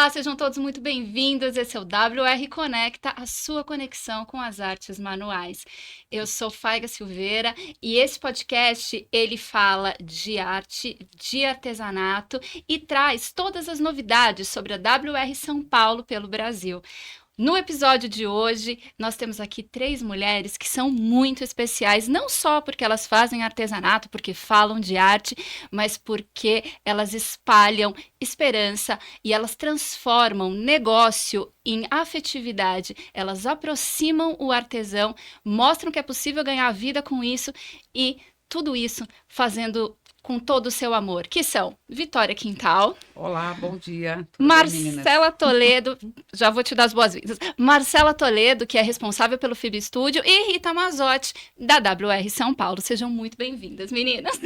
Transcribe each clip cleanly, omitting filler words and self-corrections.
Olá, sejam todos muito bem-vindos. Esse é o WR Conecta, a sua conexão com as artes manuais. Eu sou Faiga Silveira e esse podcast, ele fala de arte, de artesanato e traz todas as novidades sobre a WR São Paulo pelo Brasil. No episódio de hoje, nós temos aqui 3 mulheres que são muito especiais, não só porque elas fazem artesanato, porque falam de arte, mas porque elas espalham esperança e elas transformam negócio em afetividade. Elas aproximam o artesão, mostram que é possível ganhar vida com isso e tudo isso fazendo com todo o seu amor, que são Vitória Quintal. Olá, bom dia. Tudo Marcela bem, Toledo, já vou te dar as boas-vindas. Marcela Toledo, que é responsável pelo FIB Studio, e Rita Mazotti, da WR São Paulo. Sejam muito bem-vindas, meninas.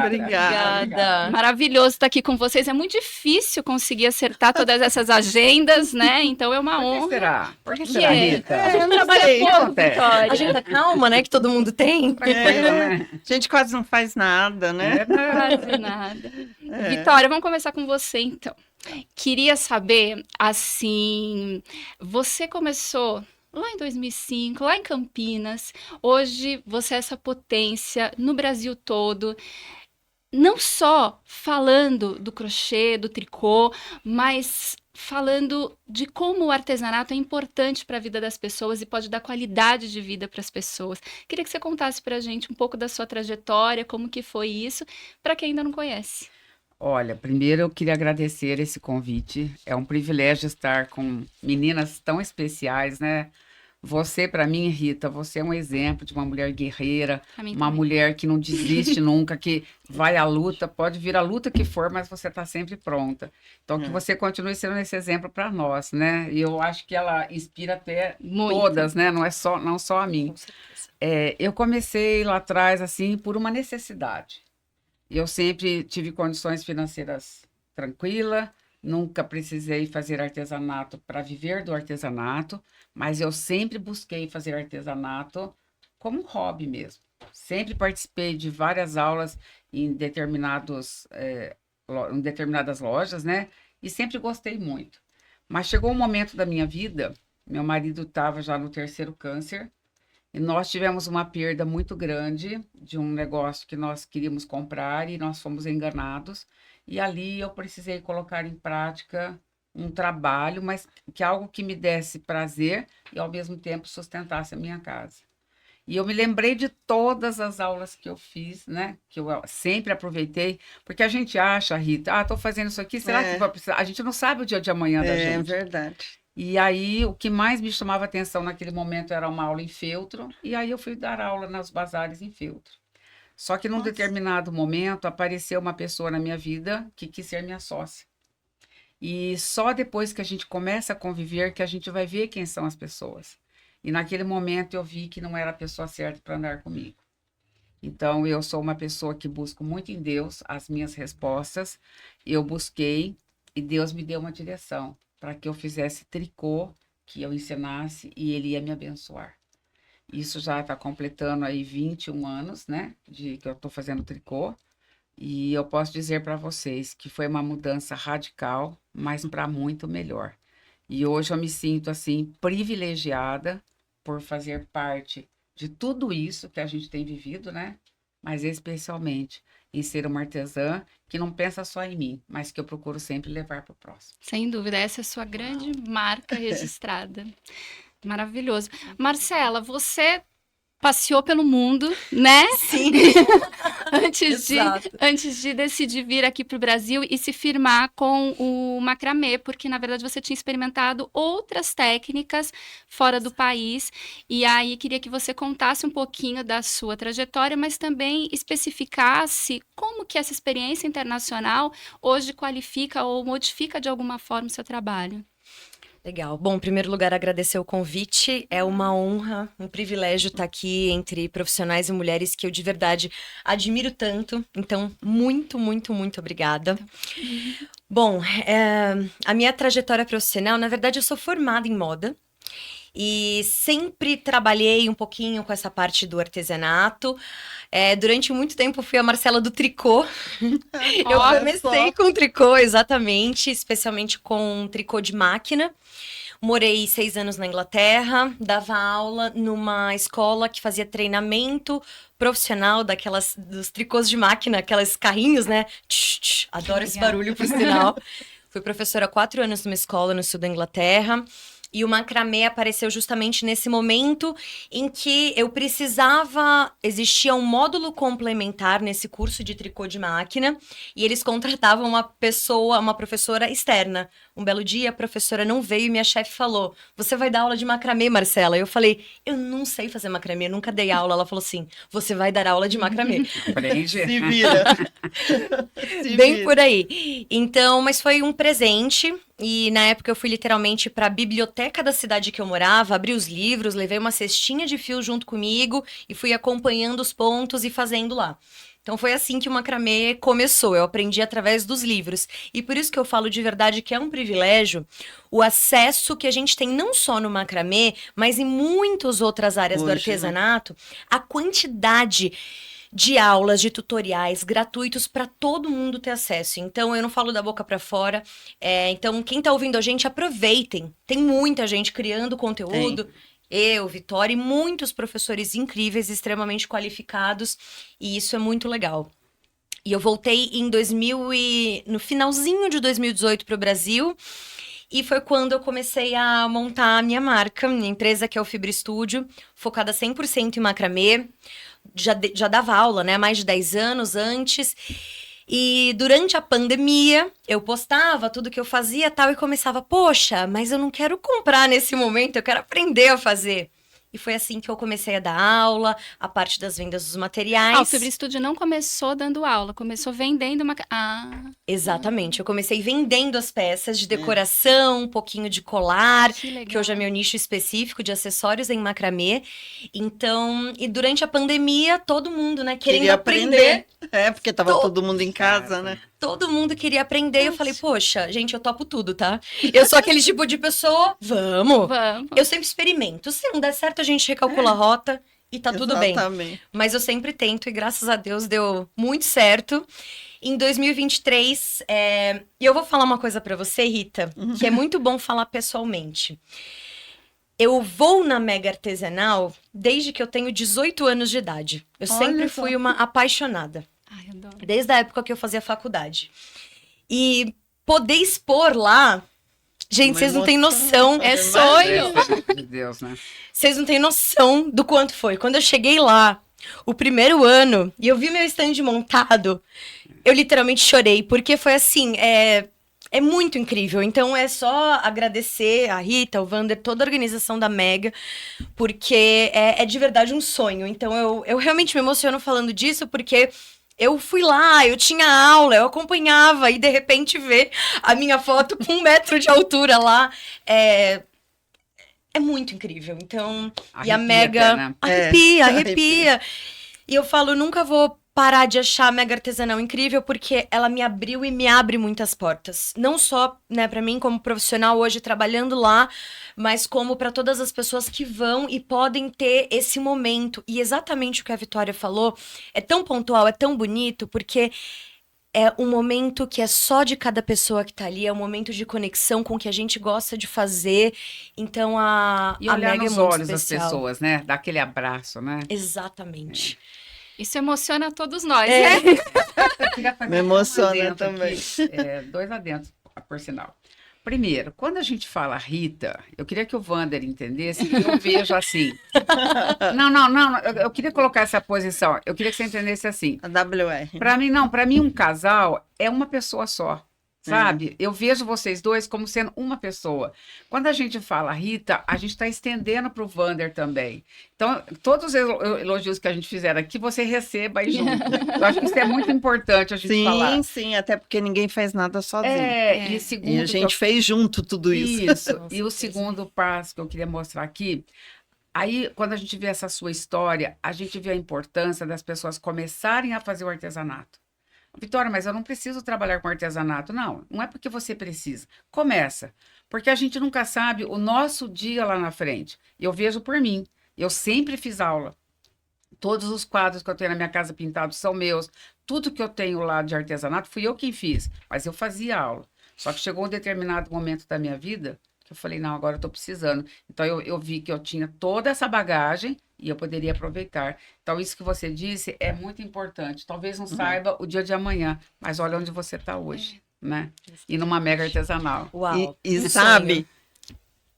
Obrigada. Maravilhoso estar aqui com vocês. É muito difícil conseguir acertar todas essas agendas, né? Então é uma honra. Será? Por que Que será, é? Rita? A gente trabalha pouco, Vitória. Agenda calma, né? Que todo mundo tem. A gente quase não faz nada, né? Quase nada. Vitória, vamos começar com você, então. Queria saber, assim, você começou lá em 2005, lá em Campinas. Hoje você é essa potência no Brasil todo. Não só falando do crochê, do tricô, mas falando de como o artesanato é importante para a vida das pessoas e pode dar qualidade de vida para as pessoas. Queria que você contasse para a gente um pouco da sua trajetória, como que foi isso, para quem ainda não conhece. Olha, primeiro eu queria agradecer esse convite. É um privilégio estar com meninas tão especiais, né? Você, para mim, Rita, você é um exemplo de uma mulher guerreira, uma mulher que não desiste nunca, que vai à luta, pode vir a luta que for, mas você está sempre pronta. Então, que você continue sendo esse exemplo para nós, né? E eu acho que ela inspira até todas, né? Não só a mim. Eu comecei lá atrás, assim, por uma necessidade. Eu sempre tive condições financeiras tranquilas, nunca precisei fazer artesanato para viver do artesanato, mas eu sempre busquei fazer artesanato como hobby mesmo. Sempre participei de várias aulas em determinadas lojas, né? E sempre gostei muito. Mas chegou um momento da minha vida, meu marido estava já no 3º câncer, e nós tivemos uma perda muito grande de um negócio que nós queríamos comprar e nós fomos enganados. E ali eu precisei colocar em prática um trabalho, mas que algo que me desse prazer e ao mesmo tempo sustentasse a minha casa. E eu me lembrei de todas as aulas que eu fiz, né? Que eu sempre aproveitei, porque a gente acha, Rita, estou fazendo isso aqui, será que vai precisar? A gente não sabe o dia de amanhã da gente. É verdade. E aí, o que mais me chamava atenção naquele momento era uma aula em feltro, e aí eu fui dar aula nas bazares em feltro. Só que num determinado momento apareceu uma pessoa na minha vida que quis ser minha sócia. E só depois que a gente começa a conviver que a gente vai ver quem são as pessoas. E naquele momento eu vi que não era a pessoa certa para andar comigo. Então eu sou uma pessoa que busco muito em Deus as minhas respostas. Eu busquei e Deus me deu uma direção para que eu fizesse tricô, que eu ensinasse e ele ia me abençoar. Isso já está completando aí 21 anos, né, de que eu estou fazendo tricô. E eu posso dizer para vocês que foi uma mudança radical, mas para muito melhor. E hoje eu me sinto, assim, privilegiada por fazer parte de tudo isso que a gente tem vivido, né? Mas especialmente em ser uma artesã que não pensa só em mim, mas que eu procuro sempre levar para o próximo. Sem dúvida, essa é a sua grande marca registrada. Maravilhoso. Marcela, você passeou pelo mundo, né? Sim. antes de decidir vir aqui para o Brasil e se firmar com o macramê, porque na verdade você tinha experimentado outras técnicas fora do país. E aí queria que você contasse um pouquinho da sua trajetória, mas também especificasse como que essa experiência internacional hoje qualifica ou modifica de alguma forma o seu trabalho. Legal. Bom, em primeiro lugar, agradecer o convite. É uma honra, um privilégio estar aqui entre profissionais e mulheres que eu de verdade admiro tanto. Então, muito, muito, muito obrigada. Bom, a minha trajetória profissional, na verdade, eu sou formada em moda. e sempre trabalhei um pouquinho com essa parte do artesanato. Durante muito tempo fui a Marcela do tricô. Eu Olha comecei com tricô, exatamente, especialmente com tricô de máquina. Morei 6 anos na Inglaterra, dava aula numa escola que fazia treinamento profissional dos tricôs de máquina, aqueles carrinhos, né? Tch, tch, adoro esse legal. barulho, por sinal. Fui professora há 4 anos numa escola no sul da Inglaterra. E o macramê apareceu justamente nesse momento em que eu precisava, existia um módulo complementar nesse curso de tricô de máquina, e eles contratavam uma professora externa. Um belo dia, a professora não veio e minha chefe falou: "Você vai dar aula de macramê, Marcela?" Eu falei: "Eu não sei fazer macramê, eu nunca dei aula." Ela falou assim: "Você vai dar aula de macramê." Aprende. Se vira. Se Bem vira. por aí. Então, mas foi um presente. E na época eu fui literalmente para a biblioteca da cidade que eu morava, abri os livros, levei uma cestinha de fio junto comigo e fui acompanhando os pontos e fazendo lá. Então foi assim que o macramê começou. Eu aprendi através dos livros. E por isso que eu falo de verdade que é um privilégio o acesso que a gente tem não só no macramê, mas em muitas outras áreas do Hoje, né? artesanato, a quantidade de aulas, de tutoriais gratuitos para todo mundo ter acesso. Então, eu não falo da boca para fora. Então, quem tá ouvindo a gente, aproveitem. Tem muita gente criando conteúdo. Eu, Vitória e muitos professores incríveis, extremamente qualificados. E isso é muito legal. E eu voltei no finalzinho de 2018 para o Brasil. E foi quando eu comecei a montar a minha marca, minha empresa, que é o Fibra Studio, focada 100% em macramê. Já dava aula, né? Mais de 10 anos antes. E durante a pandemia, eu postava tudo que eu fazia e tal, e começava, poxa, mas eu não quero comprar nesse momento, eu quero aprender a fazer. E foi assim que eu comecei a dar aula, a parte das vendas dos materiais. O Fibra Studio não começou dando aula, começou vendendo uma... Exatamente, eu comecei vendendo as peças de decoração, um pouquinho de colar, que legal. que hoje é meu nicho específico de acessórios em macramê. Então, e durante a pandemia, todo mundo, né, querendo Queria aprender. porque tava todo mundo em casa, né? Todo mundo queria aprender. Eu falei, poxa, gente, eu topo tudo, tá? Eu sou aquele tipo de pessoa, vamos. Vamos. Eu sempre experimento. Se não der certo, a gente recalcula a rota e tá tudo bem. Exatamente. Mas eu sempre tento e graças a Deus deu muito certo. Em 2023, e eu vou falar uma coisa pra você, Rita, que é muito bom falar pessoalmente. Eu vou na Mega Artesanal desde que eu tenho 18 anos de idade. Eu sempre só. fui uma apaixonada. Ai, adoro. Desde a época que eu fazia faculdade. E poder expor lá... Gente, Uma vocês não têm emoção. noção. É Demais. sonho. De Deus, né? Vocês não têm noção do quanto foi. Quando eu cheguei lá, o primeiro ano, e eu vi meu stand montado, eu literalmente chorei. Porque foi assim, é muito incrível. Então, é só agradecer a Rita, o Vander, toda a organização da Mega, porque é de verdade um sonho. Então, eu realmente me emociono falando disso, porque... Eu fui lá, eu tinha aula, eu acompanhava e de repente ver a minha foto com 1 metro de altura lá é muito incrível. Então, e a Arrepia Mega até, né? arrepia. E eu falo, nunca vou parar de achar a Mega Artesanal incrível porque ela me abriu e me abre muitas portas. Não só, né, para mim como profissional hoje trabalhando lá, mas como para todas as pessoas que vão e podem ter esse momento. E exatamente o que a Vitória falou é tão pontual, é tão bonito, porque é um momento que é só de cada pessoa que tá ali, é um momento de conexão com o que a gente gosta de fazer. Então E a olhar Mega nos é muito olhos das especial. pessoas, né? Dar aquele abraço, né? Exatamente. Isso emociona todos nós, É. né? Eu queria fazer Me um emociona adendo também. aqui, 2 adendos, por sinal. Primeiro, quando a gente fala Rita, eu queria que o Vander entendesse que eu vejo assim. Não, eu queria colocar essa posição. Eu queria que você entendesse assim. A WR. Para mim um casal é uma pessoa só. Sabe? Eu vejo vocês dois como sendo uma pessoa. Quando a gente fala Rita, a gente está estendendo para o Vander também. Então, todos os elogios que a gente fizer aqui, você receba aí junto. Eu acho que isso é muito importante a gente falar. Sim, até porque ninguém faz nada sozinho. E segundo, E a gente fez junto tudo isso. isso. Com E o certeza. segundo passo que eu queria mostrar aqui, aí quando a gente vê essa sua história, a gente vê a importância das pessoas começarem a fazer o artesanato. Vitória, mas eu não preciso trabalhar com artesanato. Não, não é porque você precisa. Começa. Porque a gente nunca sabe o nosso dia lá na frente. Eu vejo por mim. Eu sempre fiz aula. Todos os quadros que eu tenho na minha casa pintados são meus. Tudo que eu tenho lá de artesanato fui eu quem fiz. Mas eu fazia aula. Só que chegou um determinado momento da minha vida que eu falei, não, agora eu estou precisando. Então, eu vi que eu tinha toda essa bagagem e eu poderia aproveitar. Então, isso que você disse é muito importante. Talvez não saiba o dia de amanhã, mas olha onde você está hoje, né? E numa mega artesanal. Uau. E um sabe,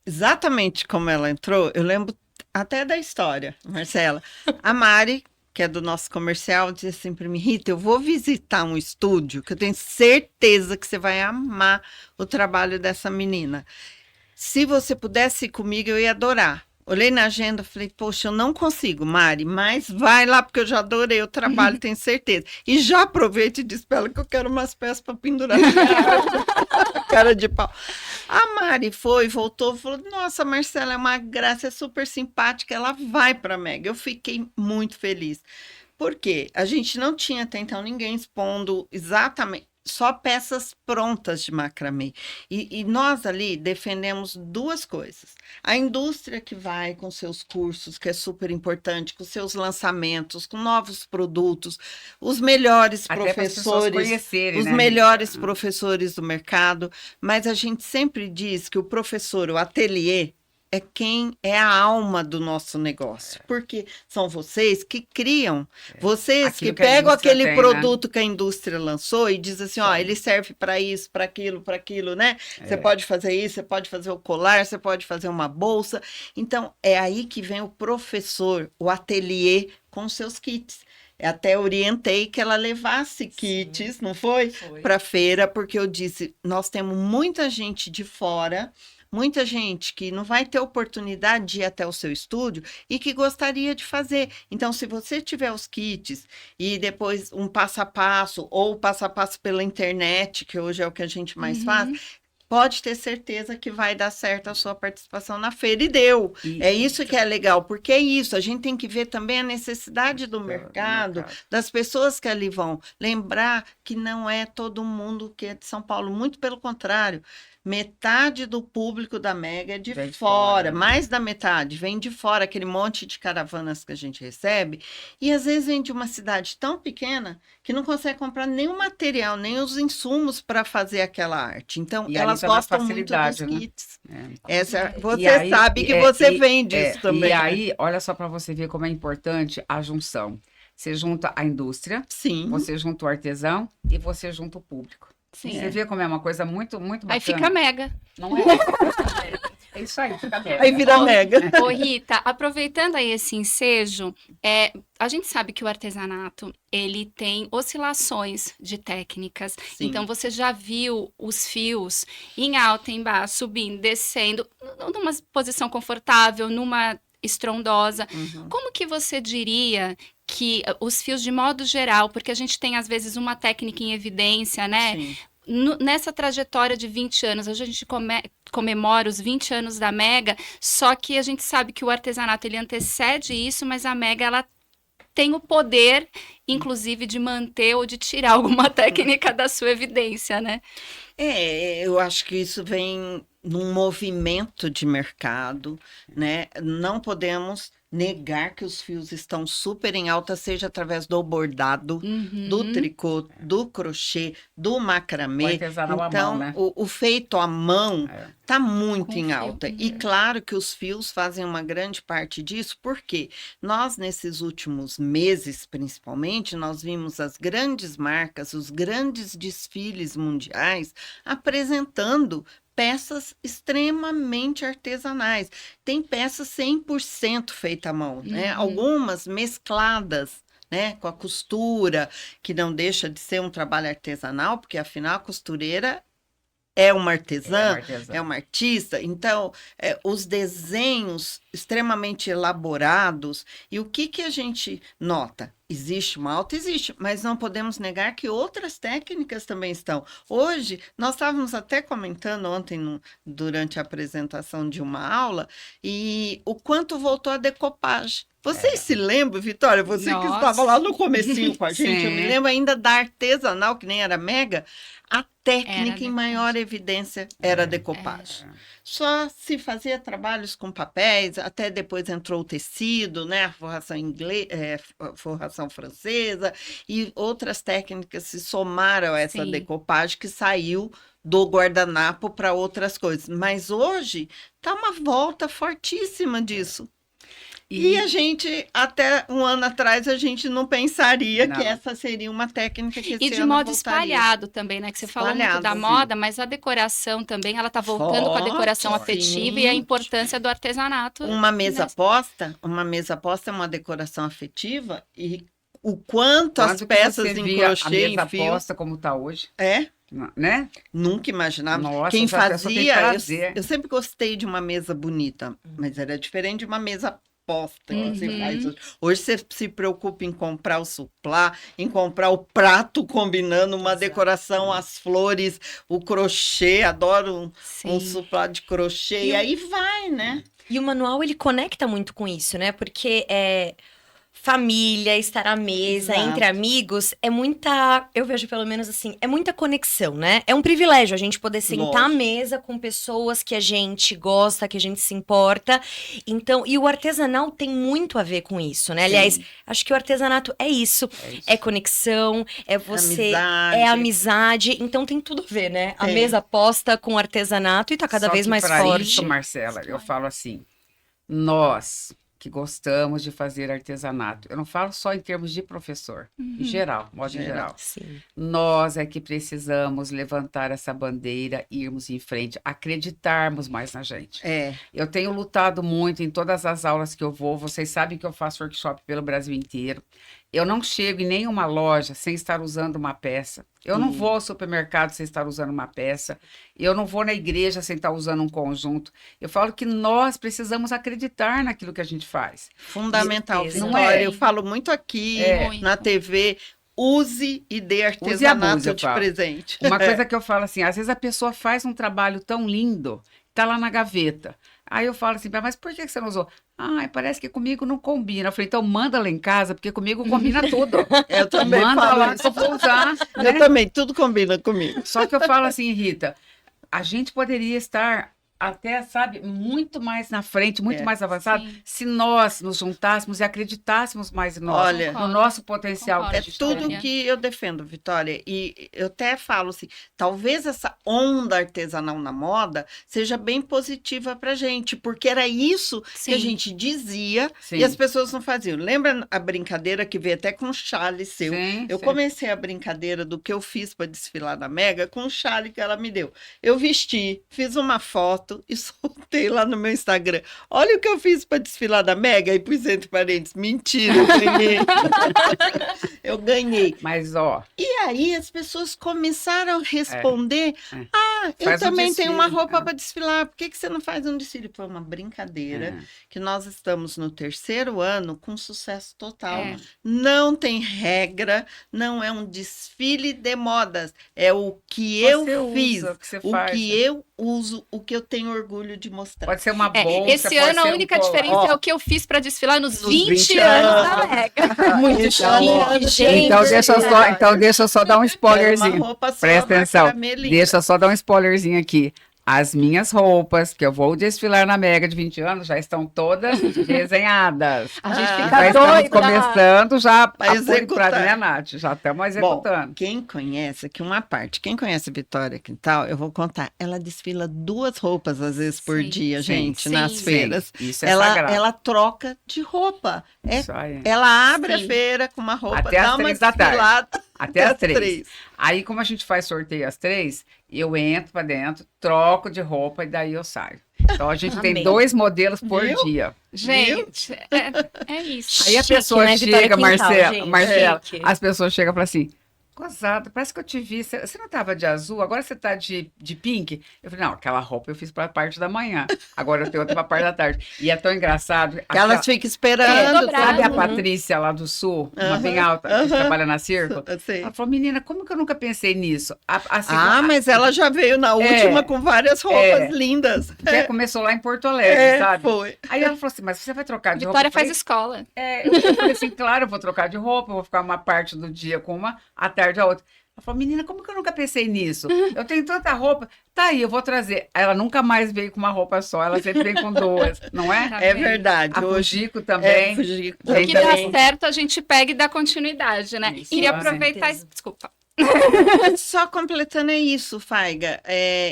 exatamente como ela entrou, eu lembro até da história, Marcela. A Mari, que é do nosso comercial, disse assim para mim, Rita, eu vou visitar um estúdio que eu tenho certeza que você vai amar o trabalho dessa menina. Se você pudesse ir comigo, eu ia adorar. Olhei na agenda, falei, poxa, eu não consigo, Mari, mas vai lá, porque eu já adorei o trabalho, tenho certeza. E já aproveito e disse para ela que eu quero umas peças para pendurar na cara de pau. A Mari foi, voltou, falou, nossa, Marcela é uma graça, é super simpática, ela vai para a Mega. Eu fiquei muito feliz. Por quê? A gente não tinha até então ninguém expondo exatamente, só peças prontas de macramê. E nós ali defendemos duas coisas. A indústria que vai com seus cursos, que é super importante, com seus lançamentos, com novos produtos, os melhores Até para as pessoas professores, conhecerem, os né, melhores Rita? professores do mercado, mas a gente sempre diz que o professor, o ateliê, é quem é a alma do nosso negócio, porque são vocês que criam, vocês Aquilo que que a pegam indústria aquele tem, né? produto que a indústria lançou e diz assim, ó, ele serve para isso, para aquilo, né? Você pode fazer isso, você pode fazer o colar, você pode fazer uma bolsa. Então, é aí que vem o professor, o ateliê com seus kits. Até orientei que ela levasse kits, não foi? Para feira, porque eu disse, nós temos muita gente de fora, muita gente que não vai ter oportunidade de ir até o seu estúdio e que gostaria de fazer. Então, se você tiver os kits e depois um passo a passo ou passo a passo pela internet, que hoje é o que a gente mais faz, pode ter certeza que vai dar certo a sua participação na feira. E deu. É isso que é legal, porque é isso. A gente tem que ver também a necessidade do mercado, das pessoas que ali vão. Lembrar que não é todo mundo que é de São Paulo, muito pelo contrário. Metade do público da Mega é de Vem de fora, fora, né? mais da metade vem de fora, aquele monte de caravanas que a gente recebe, e às vezes vem de uma cidade tão pequena que não consegue comprar nenhum material, nem os insumos para fazer aquela arte. Então, E ali elas tá na gostam muito dos facilidade, né? kits. É. Você E aí, sabe que você vende isso também. E né? aí, olha só para você ver como é importante a junção. Você junta a indústria, Sim. você junta o artesão e você junta o público. Sim. Você vê como é uma coisa muito, muito bacana. Aí fica mega. Não é? É isso aí, fica mega. Aí vira Mega. Ô, Rita, aproveitando aí esse ensejo, a gente sabe que o artesanato, ele tem oscilações de técnicas. Sim. Então, você já viu os fios em alta, em baixo, subindo, descendo, numa posição confortável, numa estrondosa. Como que você diria que os fios, de modo geral, porque a gente tem, às vezes, uma técnica em evidência, né? Sim. Nessa trajetória de 20 anos, hoje a gente comemora os 20 anos da Mega, só que a gente sabe que o artesanato, ele antecede isso, mas a Mega, ela tem o poder, inclusive, de manter ou de tirar alguma técnica da sua evidência, né? Eu acho que isso vem num movimento de mercado, né? Não podemos negar que os fios estão super em alta, seja através do bordado, do tricô, do crochê, do macramê. O artesanal à Então, mão, né? o feito à mão está muito Com em fio. alta. E claro que os fios fazem uma grande parte disso, porque nós, nesses últimos meses, principalmente, nós vimos as grandes marcas, os grandes desfiles mundiais apresentando peças extremamente artesanais. Tem peças 100% feita à mão, né? Algumas mescladas, né, com a costura, que não deixa de ser um trabalho artesanal, porque afinal a costureira é uma artesã, é uma artista. Então, os desenhos extremamente elaborados. E o que a gente nota? Existe uma alta? Existe, mas não podemos negar que outras técnicas também estão. Hoje, nós estávamos até comentando ontem, durante a apresentação de uma aula, e o quanto voltou a decopagem. Vocês se lembram, Vitória? Você que Nossa. estava lá no comecinho com a gente, eu me Sim. lembro ainda da artesanal, que nem era mega, a técnica em Era maior evidência era a decopagem. Só se fazia trabalhos com papéis, até depois entrou o tecido, né? A forração forração francesa e outras técnicas se somaram a essa Sim. decopagem que saiu do guardanapo para outras coisas. Mas hoje tá uma volta fortíssima disso. E a gente, até um ano atrás, a gente não pensaria Não. que essa seria uma técnica que esse E de ano modo voltaria. espalhado também, né? Que você falou muito Espalhado, da sim. moda, mas a decoração também, ela tá voltando com a decoração Forte, afetiva sim. e a importância do artesanato. Uma mesa nessa- posta é uma decoração afetiva e o quanto as Quando que peças você em via a crochê, mesa em fio, posta como está hoje, é, né? nunca imaginava. Nossa, Quem essa pessoa tem fazia, prazer. eu sempre gostei de uma mesa bonita, mas era diferente de uma mesa posta que você Uhum. faz hoje. Hoje você se preocupa em comprar o suplá, em comprar o prato combinando uma Exato. decoração, as flores, o crochê, adoro um Sim. suplá de crochê, e aí vai, né? E o manual, ele conecta muito com isso, né? Porque família, estar à mesa, Exato. entre amigos, é muita, eu vejo pelo menos assim, é muita conexão, né? É um privilégio a gente poder sentar à Lógico. mesa com pessoas que a gente gosta, que a gente se importa. Então, e o artesanal tem muito a ver com isso, né? Aliás, acho que o artesanato é isso. É isso. É conexão, é você, Amizade. é amizade, então tem tudo a ver, né? A Tem. mesa posta com artesanato e tá cada Só vez que mais pra forte. isso, Marcela, eu falo assim, nós que gostamos de fazer artesanato, eu não falo só em termos de professor, em geral, modo em geral. Sim. Nós é que precisamos levantar essa bandeira, irmos em frente, acreditarmos mais na gente. É, Eu tenho lutado muito em todas as aulas que eu vou, vocês sabem que eu faço workshop pelo Brasil inteiro. Eu não chego em nenhuma loja sem estar usando uma peça. Eu não vou ao supermercado sem estar usando uma peça. Eu não vou na igreja sem estar usando um conjunto. Eu falo que nós precisamos acreditar naquilo que a gente faz. fundamental, certeza. Não Vitória. é? Eu falo muito aqui É. na TV, use e dê Use e artesanato abuse, eu de falo. presente. Uma coisa que eu falo assim, às vezes a pessoa faz um trabalho tão lindo, tá lá na gaveta. Aí eu falo assim, mas por que você não usou? Ah, parece que comigo não combina. Eu falei, então manda lá em casa, porque comigo combina tudo. Eu também Manda falo lá isso. que eu vou usar. Eu Né? também, tudo combina comigo. Só que eu falo assim, Rita, a gente poderia estar até, sabe, muito mais na frente, muito É. mais avançado, Sim. se nós nos juntássemos e acreditássemos mais em nós, Olha, no nosso potencial. Concordo. que a É gente tudo tem. que eu defendo, Vitória. E eu até falo assim, talvez essa onda artesanal na moda seja bem positiva pra gente, porque era isso que a Sim. gente dizia Sim. e as pessoas não faziam. Lembra a brincadeira que veio até com um chale seu? Sim, Eu sim. comecei a brincadeira do que eu fiz para desfilar na Mega com o chale que ela me deu. Eu vesti, fiz uma foto e soltei lá no meu Instagram. Olha o que eu fiz para desfilar na Mega e pus entre parênteses. Mentira, eu ganhei. Eu ganhei. Mas, ó, E aí as pessoas começaram a responder: É. Ah, eu Faz um também tenho uma desfile, roupa é. para desfilar. Por que você não faz um desfile? Foi uma brincadeira é, que nós estamos no 3º ano com sucesso total. É. Não tem regra, não é um desfile de modas. É o que você eu fiz, usa, o que você o faz, que né? eu uso, o que eu tenho orgulho de mostrar. Pode ser uma bolsa, Esse pode ano a ser um única colar. diferença Ó. é o que eu fiz para desfilar nos Nos 20, 20 anos anos. da Mega. Muito Então, chique, gente. Então deixa eu só dar um Era uma spoilerzinho. roupa só, Presta marca atenção. Melinda. Deixa eu só dar um spoilerzinho aqui. As minhas roupas, que eu vou desfilar na Mega de 20 anos, já estão todas desenhadas. A gente Ah, fica Já estamos doida. começando já a pôr em executar. prática, né, Nath? Já estamos Bom, executando. quem conhece, aqui uma parte, quem conhece Vitória Quintal, eu vou contar, ela desfila 2 roupas às vezes por Sim, dia, sim, gente, sim, nas sim. feiras. Isso é Ela, sagrado. ela troca de roupa. Isso aí. Ela abre Sim. a feira com uma roupa, Até dá às uma 3 da tarde. desfilada Até às 3. Aí, como a gente faz sorteio às 3, eu entro pra dentro, troco de roupa e daí eu saio. Então, a gente tem Amei. 2 modelos por Viu? dia. Gente, é isso. Aí a Chique, pessoa né, Vitória chega, Quintal, Marcela, gente? Marcela, Chique. as pessoas chegam e falam assim, Gozado, parece que eu te vi. Você não estava de azul, agora você está de pink? Eu falei, não, aquela roupa eu fiz para a parte da manhã, agora eu tenho outra para a parte da tarde. E é tão engraçado. Que elas ficam esperando. dobrado. Sabe a Uhum. Patrícia lá do Sul, uma Aham, bem alta, que aham. trabalha na Circo? Sei. Ela falou, menina, como que eu nunca pensei nisso? Mas ela já veio na última com várias roupas lindas. Que começou lá em Porto Alegre, sabe? Foi. Aí ela falou assim, mas você vai trocar de roupa? Vitória Eu falei, faz escola. eu falei assim, claro, eu vou trocar de roupa, eu vou ficar uma parte do dia com uma, à tarde a outra. Ela falou, menina, como que eu nunca pensei nisso? Eu tenho tanta roupa. Tá aí, eu vou trazer. Aí ela nunca mais veio com uma roupa só, ela sempre vem com duas, não é? Tá É vendo? verdade. A Hoje Fujico também. Fujico O que também. dá certo, a gente pega e dá continuidade, né? Isso, Queria com aproveitar. certeza. Desculpa. Só completando é isso, Faiga.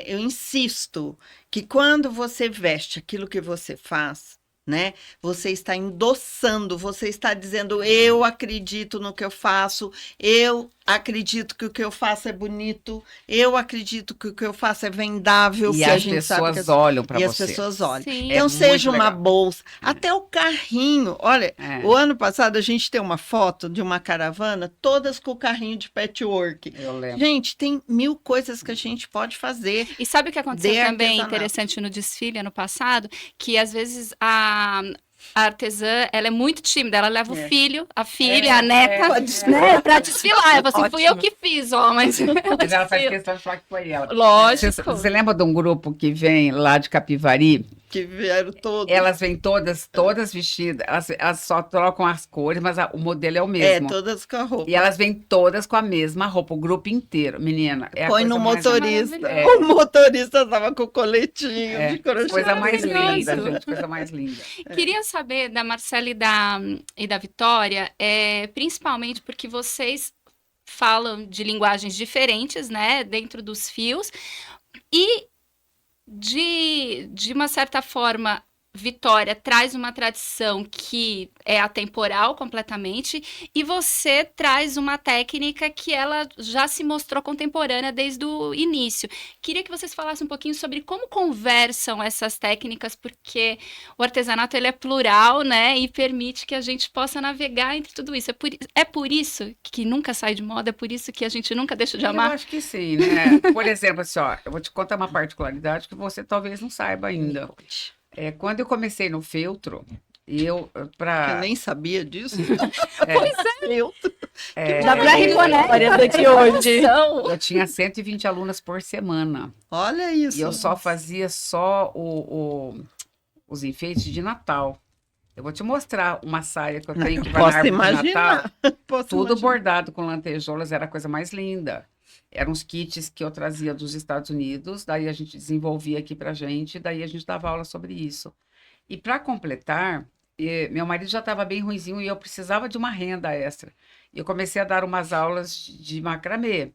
Eu insisto que quando você veste aquilo que você faz, né? Você está endossando, você está dizendo, eu acredito no que eu faço, eu acredito que o que eu faço é bonito, eu acredito que o que eu faço é vendável, E que a as gente sabe pessoas que olham para e as você. pessoas olham. Sim. Então, É seja muito uma legal. bolsa, até o carrinho. Olha, É. o ano passado a gente tem uma foto de uma caravana, todas com o carrinho de patchwork. Eu lembro. Gente, tem 1000 coisas que a gente pode fazer. E sabe o que aconteceu De também artesanato. interessante no desfile ano passado? Que às vezes a artesã, ela é muito tímida, ela leva o filho, a filha, a neta, né, pra desfilar. Eu falo assim, fui eu Ótimo. que fiz, ó, mas ela Mas ela faz desfila. questão de falar que foi ela. Lógico. Você lembra de um grupo que vem lá de Capivari? Que vieram todos. Elas vêm todas vestidas, elas só trocam as cores, mas o modelo é o mesmo. Todas com a roupa. E elas vêm todas com a mesma roupa, o grupo inteiro. Menina, é a Põe coisa no mais motorista. maravilhosa. O motorista tava com o coletinho É, de crochê. coisa mais Maravilhoso. linda, gente, coisa mais linda. Queria saber da Marcela e da Vitória, principalmente porque vocês falam de linguagens diferentes, né, dentro dos fios, e de uma certa forma, Vitória traz uma tradição que é atemporal completamente, e você traz uma técnica que ela já se mostrou contemporânea desde o início. Queria que vocês falassem um pouquinho sobre como conversam essas técnicas, porque o artesanato ele é plural, né, e permite que a gente possa navegar entre tudo isso. É por isso que nunca sai de moda, é por isso que a gente nunca deixa de Eu amar. acho que sim, né? Por exemplo, assim, ó, eu vou te contar uma particularidade que você talvez não saiba ainda. Quando eu comecei no feltro, Eu nem sabia disso. Já pra História daqui hoje. eu tinha 120 alunas por semana. Olha isso. E eu só fazia só os enfeites de Natal. Eu vou te mostrar uma saia que eu tenho que vai na Posso árvore de Natal. imaginar. Posso Tudo imaginar. bordado com lantejoulas, era a coisa mais linda. Eram uns kits que eu trazia dos Estados Unidos, daí a gente desenvolvia aqui pra gente, daí a gente dava aula sobre isso. E para completar, meu marido já estava bem ruinzinho e eu precisava de uma renda extra. E eu comecei a dar umas aulas de macramê.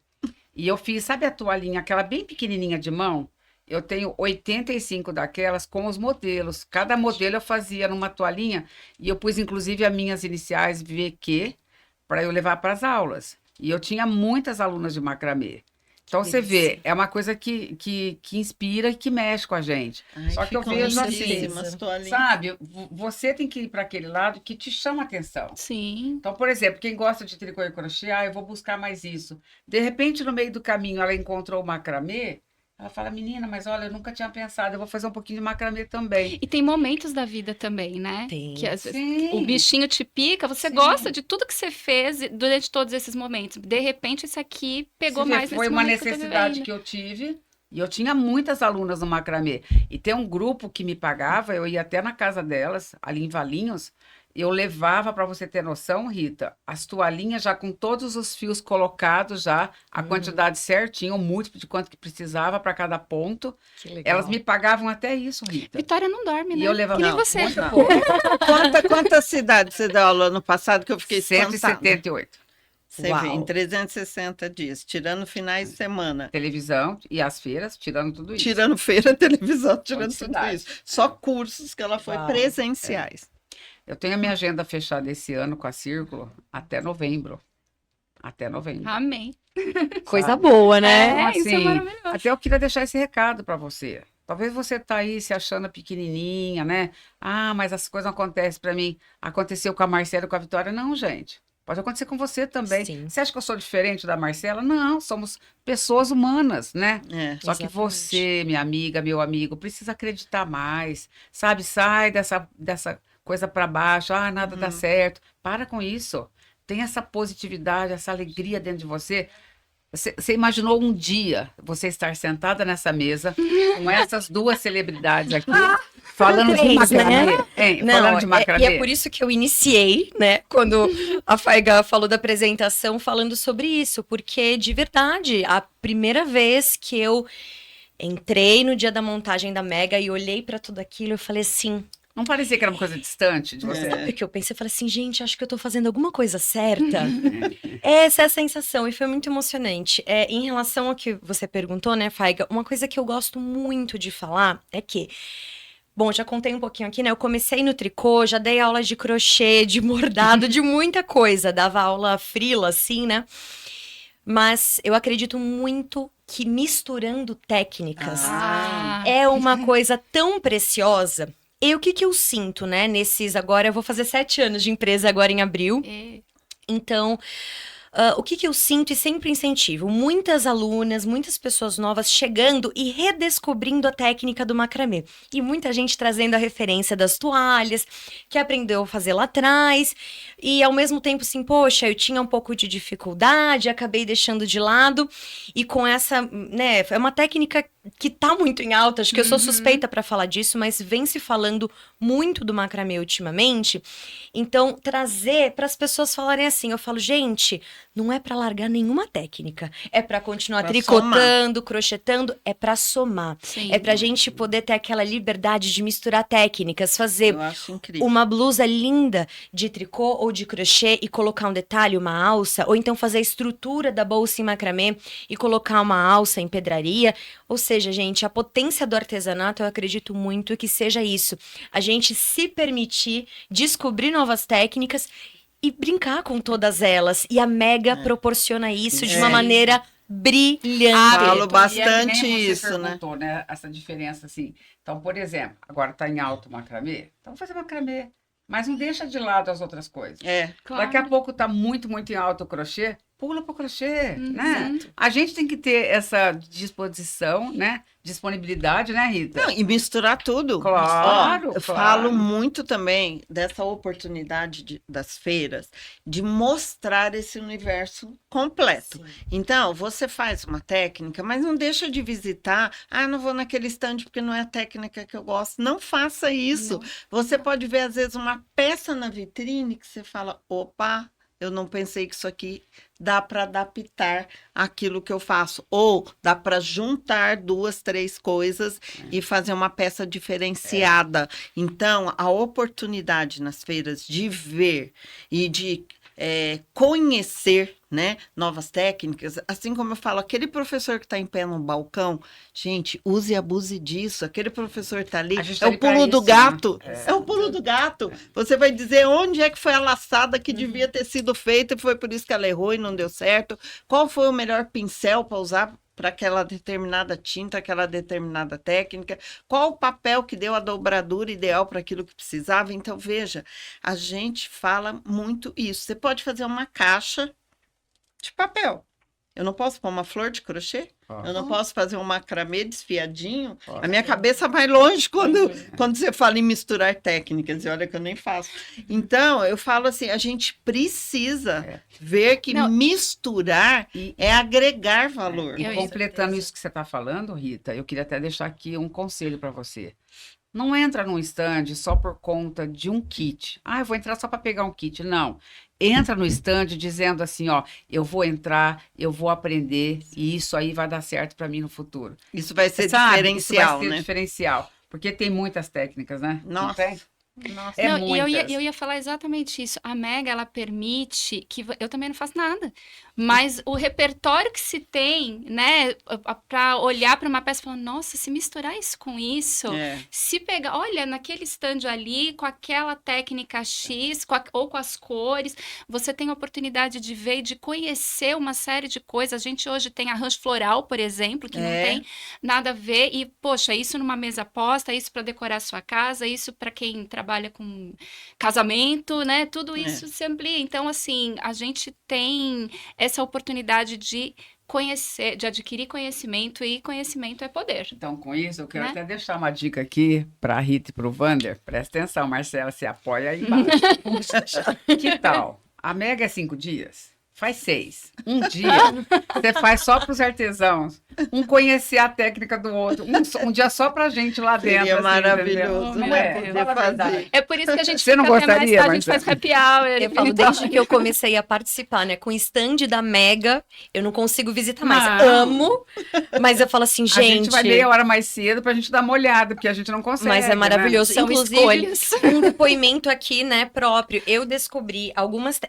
E eu fiz, sabe a toalhinha, aquela bem pequenininha de mão? Eu tenho 85 daquelas com os modelos. Cada modelo eu fazia numa toalhinha e eu pus inclusive as minhas iniciais VQ para eu levar para as aulas. E eu tinha muitas alunas de macramê. Então você vê, é uma coisa que inspira e que mexe com a gente. Ai, Só que eu ficam vejo lindíssimas assim, toalhinhas. sabe? Você tem que ir para aquele lado que te chama atenção. Sim. Então, por exemplo, quem gosta de tricô e crochê, eu vou buscar mais isso. De repente, no meio do caminho, ela encontrou o macramê, ela fala, menina, mas olha, eu nunca tinha pensado, eu vou fazer um pouquinho de macramê também. E tem momentos da vida também, né? Tem. Que às vezes Sim. o bichinho te pica, você Sim. gosta de tudo que você fez durante todos esses momentos. De repente, isso aqui pegou Você vê, mais foi nesse uma momento que eu tô necessidade vivendo. que eu tive. E eu tinha muitas alunas no macramê. E tem um grupo que me pagava, eu ia até na casa delas, ali em Valinhos, eu levava, para você ter noção, Rita, as toalhinhas já com todos os fios colocados já, a quantidade certinha, o múltiplo de quanto que precisava para cada ponto. Que legal. Elas me pagavam até isso, Rita. Vitória não dorme, E né? eu levava... Que nem Não, você. muito não. pouco. Quantas cidades você deu aula ano passado que eu fiquei espantada? 178. Você Uau. vê, em 360 dias, tirando finais de semana. Televisão e as feiras, tirando tudo isso. Tirando feira, televisão, tirando tudo cidade. isso. Só cursos que ela foi Uau. presenciais. Eu tenho a minha agenda fechada esse ano com a Círculo até novembro. Até novembro. Amém. Coisa boa, né? É, isso é assim, maravilhoso. Até eu queria deixar esse recado para você. Talvez você tá aí se achando pequenininha, né? Ah, mas as coisas não acontecem para mim. Aconteceu com a Marcela e com a Vitória. Não, gente. Pode acontecer com você também. Sim. Você acha que eu sou diferente da Marcela? Não, somos pessoas humanas, né? Só que Exatamente. você, minha amiga, meu amigo, precisa acreditar mais, sabe? Sai dessa coisa para baixo, nada dá certo. Para com isso. Tem essa positividade, essa alegria dentro de você. Você imaginou um dia você estar sentada nessa mesa com essas duas celebridades aqui, falando de Três, né? macramê? Hein? Não, Falando de e macramê? é por isso que eu iniciei, né, quando a Faiga falou da apresentação, falando sobre isso, porque de verdade, a primeira vez que eu entrei no dia da montagem da Mega e olhei pra tudo aquilo, eu falei assim, Não parecia que era uma coisa distante de você? sabe o que eu pensei? Eu falei assim, gente, acho que eu tô fazendo alguma coisa certa. Essa é a sensação, e foi muito emocionante. Em relação ao que você perguntou, né, Faiga, uma coisa que eu gosto muito de falar é que, bom, já contei um pouquinho aqui, né? Eu comecei no tricô, já dei aula de crochê, de bordado, de muita coisa. Dava aula freela, assim, né? Mas eu acredito muito que misturando técnicas é uma coisa tão preciosa. E o que que eu sinto, né? Agora, eu vou fazer 7 anos de empresa agora em abril. É. Então, o que que eu sinto e sempre incentivo? Muitas alunas, muitas pessoas novas chegando e redescobrindo a técnica do macramê. E muita gente trazendo a referência das toalhas, que aprendeu a fazer lá atrás. E ao mesmo tempo, assim, poxa, eu tinha um pouco de dificuldade, acabei deixando de lado. E com essa, né, é uma técnica que tá muito em alta, acho que eu sou suspeita para falar disso, mas vem se falando muito do macramê ultimamente. Então, trazer para as pessoas falarem assim, eu falo, gente, não é para largar nenhuma técnica, é para continuar Pra tricotando, crochetando, é para somar. Sim. É pra gente poder ter aquela liberdade de misturar técnicas, fazer Eu acho incrível. uma blusa linda de tricô ou de crochê e colocar um detalhe, uma alça, ou então fazer a estrutura da bolsa em macramê e colocar uma alça em pedraria. Ou seja, gente, a potência do artesanato, eu acredito muito que seja isso. A gente se permitir descobrir novas técnicas e brincar com todas elas. E a Mega proporciona isso de uma É. maneira brilhante. Falo E bastante é que nem você isso, né? perguntou, né? Essa diferença, assim. Então, por exemplo, agora está em alto o macramê, então fazer macramê. Mas não deixa de lado as outras coisas. Claro. Daqui a pouco está muito, muito em alto o crochê, pula para o crochê, né? Uhum. A gente tem que ter essa disposição, né? Disponibilidade, né, Rita? Não, e misturar tudo. Claro, Ó, eu claro. falo muito também dessa oportunidade das feiras de mostrar esse universo completo. Sim. Então, você faz uma técnica, mas não deixa de visitar. Não vou naquele stand porque não é a técnica que eu gosto. Não faça isso. Você pode ver, às vezes, uma peça na vitrine que você fala, opa, eu não pensei que isso aqui dá para adaptar aquilo que eu faço. Ou dá para juntar 2, 3 coisas e fazer uma peça diferenciada. Então, a oportunidade nas feiras de ver e de conhecer, né, novas técnicas, assim como eu falo, aquele professor que está em pé no balcão, gente, use e abuse disso. Aquele professor está ali, A gente é tá o ali pra pulo do isso, gato. né? É o pulo do gato. Você vai dizer onde é que foi a laçada que devia ter sido feita e foi por isso que ela errou e não deu certo. Qual foi o melhor pincel para usar para aquela determinada tinta, aquela determinada técnica, qual o papel que deu a dobradura ideal para aquilo que precisava. Então, veja, a gente fala muito isso. Você pode fazer uma caixa de papel. Eu não posso pôr uma flor de crochê? Eu não posso fazer um macramê desfiadinho? A minha cabeça vai longe quando você fala em misturar técnicas. E olha que eu nem faço. Então, eu falo assim, a gente precisa ver que Não. misturar é agregar valor. E Eu- completando isso que você está falando, Rita, eu queria até deixar aqui um conselho para você. Não entra num stand só por conta de um kit. Eu vou entrar só para pegar um kit. Não. Entra no stand dizendo assim, ó, eu vou entrar, eu vou aprender e isso aí vai dar certo para mim no futuro. Isso vai ser Sabe? diferencial, Isso vai ser né? diferencial. Porque tem muitas técnicas, né? Não Nossa. tem? Nossa. É Não, e muitas. eu ia falar exatamente isso. A Mega, ela permite que eu também não faço nada, mas o repertório que se tem, né, para olhar para uma peça e falar, nossa, se misturar isso com isso, se pegar, olha, naquele stand ali, com aquela técnica X, ou com as cores, você tem a oportunidade de ver e de conhecer uma série de coisas. A gente hoje tem arranjo floral, por exemplo, que não tem nada a ver, e, poxa, isso numa mesa posta, isso para decorar a sua casa, isso para quem trabalha trabalha com casamento, né? Tudo isso se amplia. Então, assim, a gente tem essa oportunidade de conhecer, de adquirir conhecimento, e conhecimento é poder. Então, com isso, eu quero Né? até deixar uma dica aqui para a Rita e para o Wander. Presta atenção, Marcela, se apoia aí embaixo. Que tal? A Mega é 5 dias? Faz 6. Um dia, você faz só para os artesãos. Um conhecer a técnica do outro. Um dia só para a gente lá dentro. Seria assim, maravilhoso, entendeu? Não né, é? de Fala a verdade. fazer. É por isso que a gente Você não fica até mais gostaria, tarde, a gente faz Marcela? happy hour. Eu falo, desde que eu comecei a participar, né, com o stand da Mega, eu não consigo visitar mais. Não. Amo, mas eu falo assim, A gente, gente vai meia hora mais cedo para a gente dar uma olhada, porque a gente não consegue. mas é maravilhoso. São Inclusive, escolhas. um depoimento aqui, né, próprio. Eu descobri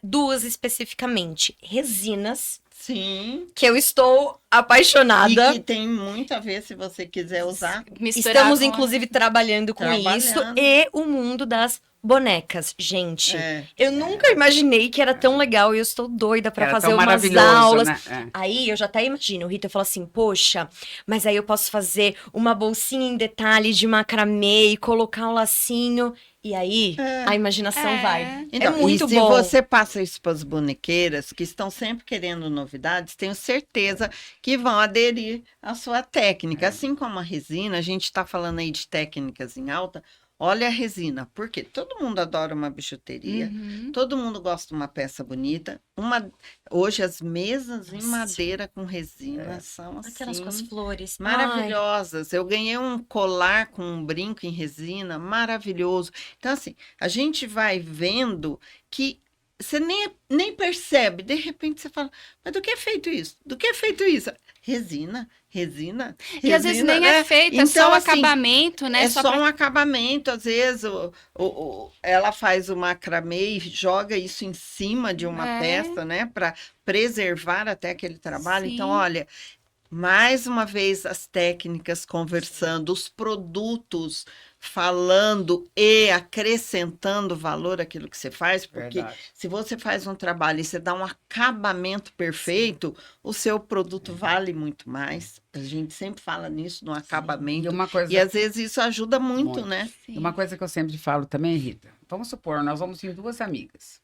duas especificamente, resinas, Sim. que eu estou apaixonada. E que tem muito a ver se você quiser usar. Misturar Estamos, com a- inclusive, trabalhando com isso. Trabalhando. E o mundo das bonecas. Gente, É. eu nunca imaginei que era tão legal e eu estou doida pra Era fazer tão umas maravilhoso, aulas. né? É. Aí eu já até imagino, Rita, eu falo assim, poxa, mas aí eu posso fazer uma bolsinha em detalhe de macramê e colocar um lacinho. E aí a imaginação É. vai. Então, é muito e se bom. você passa isso para as bonequeiras, que estão sempre querendo novidades, tenho certeza que vão aderir à sua técnica. Assim como a resina, a gente está falando aí de técnicas em alta, olha a resina, porque todo mundo adora uma bijuteria, Uhum. todo mundo gosta de uma peça bonita. Hoje as mesas em Nossa. madeira com resina são Aquelas com as assim... flores. Ai, Maravilhosas. Eu ganhei um colar com um brinco em resina, maravilhoso. Então, assim, a gente vai vendo que você nem percebe. De repente você fala, mas do que é feito isso? Do que é feito isso? Resina, resina. E às vezes resina, nem é né? feito, é Então, só o assim, acabamento, né? É só pra- um acabamento, às vezes ela faz o macramê e joga isso em cima de uma É. peça, né, para preservar até aquele trabalho. Sim. Então, olha, mais uma vez as técnicas conversando, os produtos falando e acrescentando valor àquilo que você faz, porque Verdade. se você faz um trabalho e você dá um acabamento perfeito, o seu produto vale muito mais. A gente sempre fala nisso, no E acabamento. uma coisa E às vezes isso ajuda muito, Muito. né? Sim. E uma coisa que eu sempre falo também, Rita, vamos supor, nós vamos em duas amigas.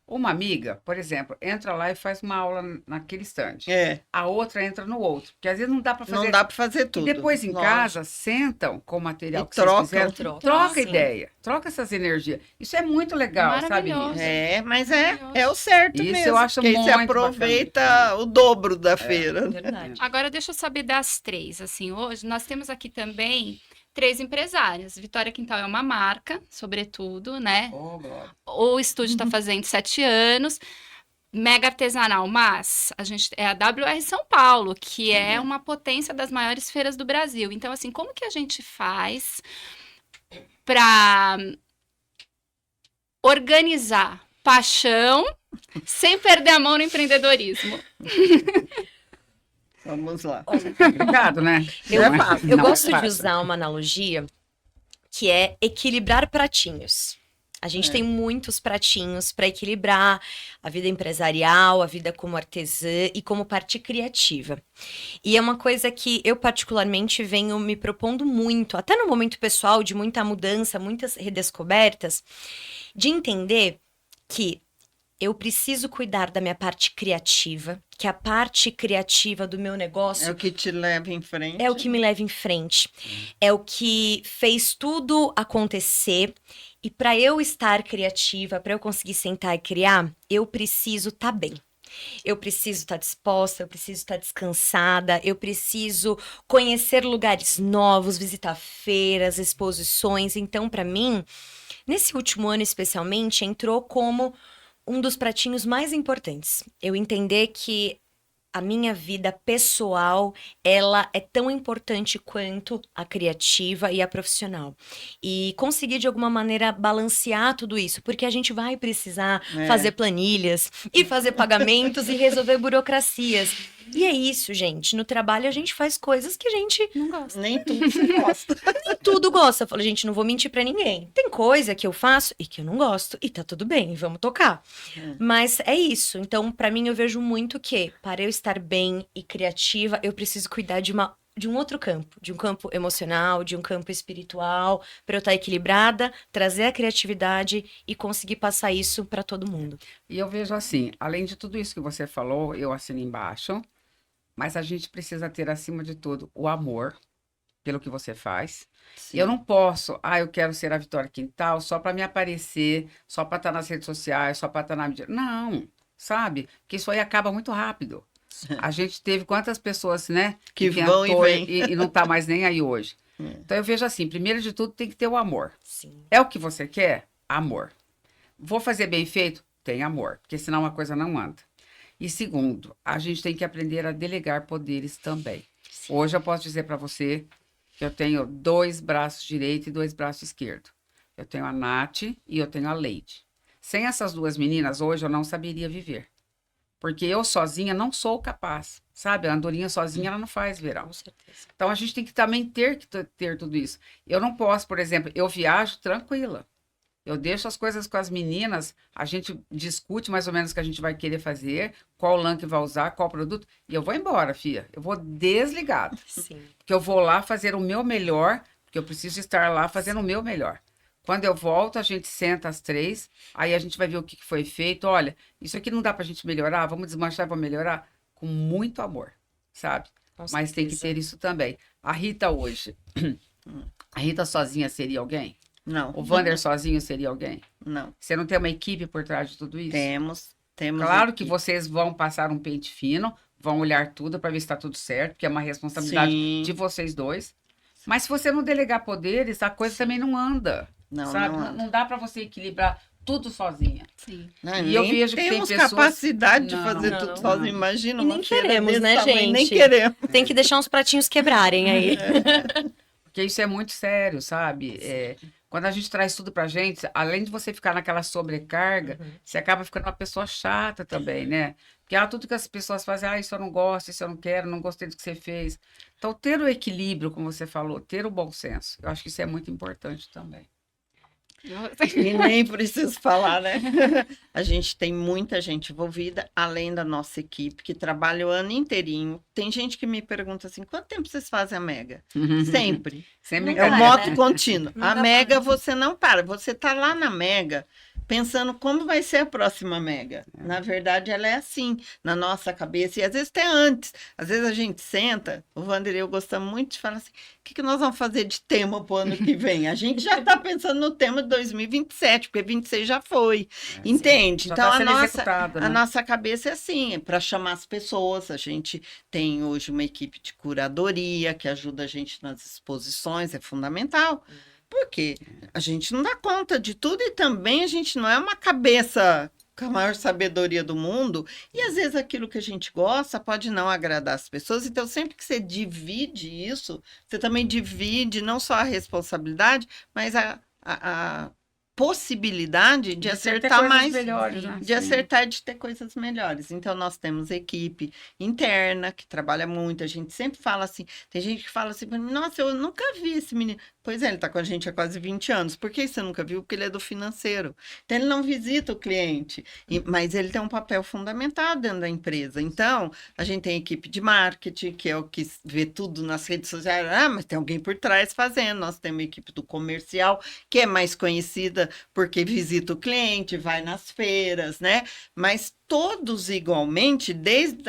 Uma amiga, por exemplo, entra lá e faz uma aula naquele stand. É, A outra entra no outro, porque às vezes não dá para fazer. não dá para fazer E tudo. depois em lógico. casa, sentam com o material E que vocês trocam. fizeram, Trocam. troca Sim. ideia, troca essas energias. Isso é muito legal, sabe, Maravilhoso. Rita? É, mas é o certo Isso mesmo. eu acho porque aí você muito aproveita o dobro da feira. verdade. Agora deixa eu saber das três. Assim, hoje nós temos aqui também 3 empresárias. Vitória Quintal é uma marca, sobretudo, né? Oh, glória. O estúdio está fazendo 7 anos. Mega artesanal, mas a gente é a WR São Paulo, que é uma potência das maiores feiras do Brasil. Então, assim, como que a gente faz para organizar paixão sem perder a mão no empreendedorismo? Vamos lá. Obrigado, né? Eu, Não é fácil, eu não é gosto de fácil. usar uma analogia que é equilibrar pratinhos. A gente tem muitos pratinhos para equilibrar a vida empresarial, a vida como artesã e como parte criativa. E é uma coisa que eu particularmente venho me propondo muito, até no momento pessoal de muita mudança, muitas redescobertas, de entender que eu preciso cuidar da minha parte criativa, que a parte criativa do meu negócio É o que te leva em frente. é o que me leva em frente. É o que fez tudo acontecer. E para eu estar criativa, para eu conseguir sentar e criar, eu preciso estar bem. Eu preciso estar disposta, eu preciso estar descansada, eu preciso conhecer lugares novos, visitar feiras, exposições. Então, para mim, nesse último ano especialmente, entrou como um dos pratinhos mais importantes. Eu entender que a minha vida pessoal, ela é tão importante quanto a criativa e a profissional. E conseguir, de alguma maneira, balancear tudo isso, porque a gente vai precisar fazer planilhas e fazer pagamentos e resolver burocracias. E é isso, gente. No trabalho, a gente faz coisas que a gente Não gosto. Nem tudo você gosta. nem tudo gosta. Eu falo, gente, não vou mentir pra ninguém. Tem coisa que eu faço e que eu não gosto. E tá tudo bem, vamos tocar. Mas é isso. Então, pra mim, eu vejo muito que, para eu estar bem e criativa, eu preciso cuidar de uma de um outro campo, de um campo emocional, de um campo espiritual, para eu estar equilibrada, trazer a criatividade e conseguir passar isso para todo mundo. E eu vejo assim, além de tudo isso que você falou, eu assino embaixo, mas a gente precisa ter, acima de tudo, o amor pelo que você faz. Sim. Eu não posso, eu quero ser a Vitória Quintal só para me aparecer, só para estar nas redes sociais, só para estar na mídia. Não, sabe? Porque isso aí acaba muito rápido. A gente teve quantas pessoas, né? Que vão e vêm. E não tá mais nem aí hoje. Então eu vejo assim, primeiro de tudo tem que ter o amor. É o que você quer? Amor. Vou fazer bem feito? Tem amor, porque senão a coisa não anda. E segundo, a gente tem que aprender a delegar poderes também. Hoje eu posso dizer para você que eu tenho 2 braços direito e 2 braços esquerdo. Eu tenho a Nath e eu tenho a Leide. Sem essas 2 meninas, hoje eu não saberia viver. Porque eu sozinha não sou capaz, sabe? A andorinha sozinha, ela não faz verão. Com certeza. Então, a gente tem que também ter tudo isso. Eu não posso, por exemplo, eu viajo tranquila. Eu deixo as coisas com as meninas, a gente discute mais ou menos o que a gente vai querer fazer, qual lã que vai usar, qual produto, e eu vou embora, filha. Eu vou desligada. Sim. Porque eu vou lá fazer o meu melhor, porque eu preciso estar lá fazendo o meu melhor. Quando eu volto, a gente senta às 3, aí a gente vai ver o que foi feito. Olha, isso aqui não dá pra gente melhorar, vamos desmanchar, vamos melhorar? Com muito amor, sabe? Com Mas tem que certeza. ter isso também. A Rita hoje, a Rita sozinha seria alguém? Não. O Vander sozinho seria alguém? Não. Você não tem uma equipe por trás de tudo isso? Temos Claro que equipe. vocês vão passar um pente fino, vão olhar tudo para ver se está tudo certo, porque é uma responsabilidade Sim. de vocês dois. Mas se você não delegar poderes, a coisa também não anda. Não, sabe? não anda. Não dá para você equilibrar tudo sozinha. Sim. Não, E eu nem vejo que tem temos pessoas- capacidade de Não, fazer não, tudo não. sozinho. Imagina E uma nem feira queremos, desse né, tamanho, Nem gente? queremos. Tem que deixar uns pratinhos quebrarem aí. Porque isso é muito sério, sabe? Quando a gente traz tudo pra gente, além de você ficar naquela sobrecarga, você acaba ficando uma pessoa chata também, né? Porque tudo que as pessoas fazem, isso eu não gosto, isso eu não quero, não gostei do que você fez. Então, ter o equilíbrio, como você falou, ter o bom senso, eu acho que isso é muito importante também. E nem preciso falar, né? A gente tem muita gente envolvida, além da nossa equipe, que trabalha o ano inteirinho. Tem gente que me pergunta assim, quanto tempo vocês fazem a Mega? Sempre. Sempre Não É o para, moto né? contínuo. Não A dá Mega para. você não para. Você tá lá na Mega pensando como vai ser a próxima Mega. Na verdade, ela é assim, na nossa cabeça. E às vezes até antes. Às vezes a gente senta, o Wander e eu gostamos muito de falar assim, o que nós vamos fazer de tema pro ano que vem? A gente já tá pensando no tema de 2027, porque 26 já foi. Entende? Já Então, tá a sendo nossa... executado, né? A nossa cabeça é assim, é para chamar as pessoas. A gente tem hoje uma equipe de curadoria que ajuda a gente nas exposições, é fundamental. Porque a gente não dá conta de tudo e também a gente não é uma cabeça com a maior sabedoria do mundo. E às vezes aquilo que a gente gosta pode não agradar as pessoas. Então, sempre que você divide isso, você também divide não só a responsabilidade, mas a possibilidade de ter acertar coisas melhores, melhores, né? de Sim. acertar e de ter coisas melhores. Então, nós temos equipe interna que trabalha muito. A gente sempre fala assim, tem gente que fala assim, nossa, eu nunca vi esse menino. Pois é, ele está com a gente há quase 20 anos. Por que você nunca viu? Porque ele é do financeiro. Então, ele não visita o cliente, mas ele tem um papel fundamental dentro da empresa. Então, a gente tem equipe de marketing, que é o que vê tudo nas redes sociais. Mas tem alguém por trás fazendo. Nós temos a equipe do comercial, que é mais conhecida porque visita o cliente, vai nas feiras, né? Mas todos igualmente, desde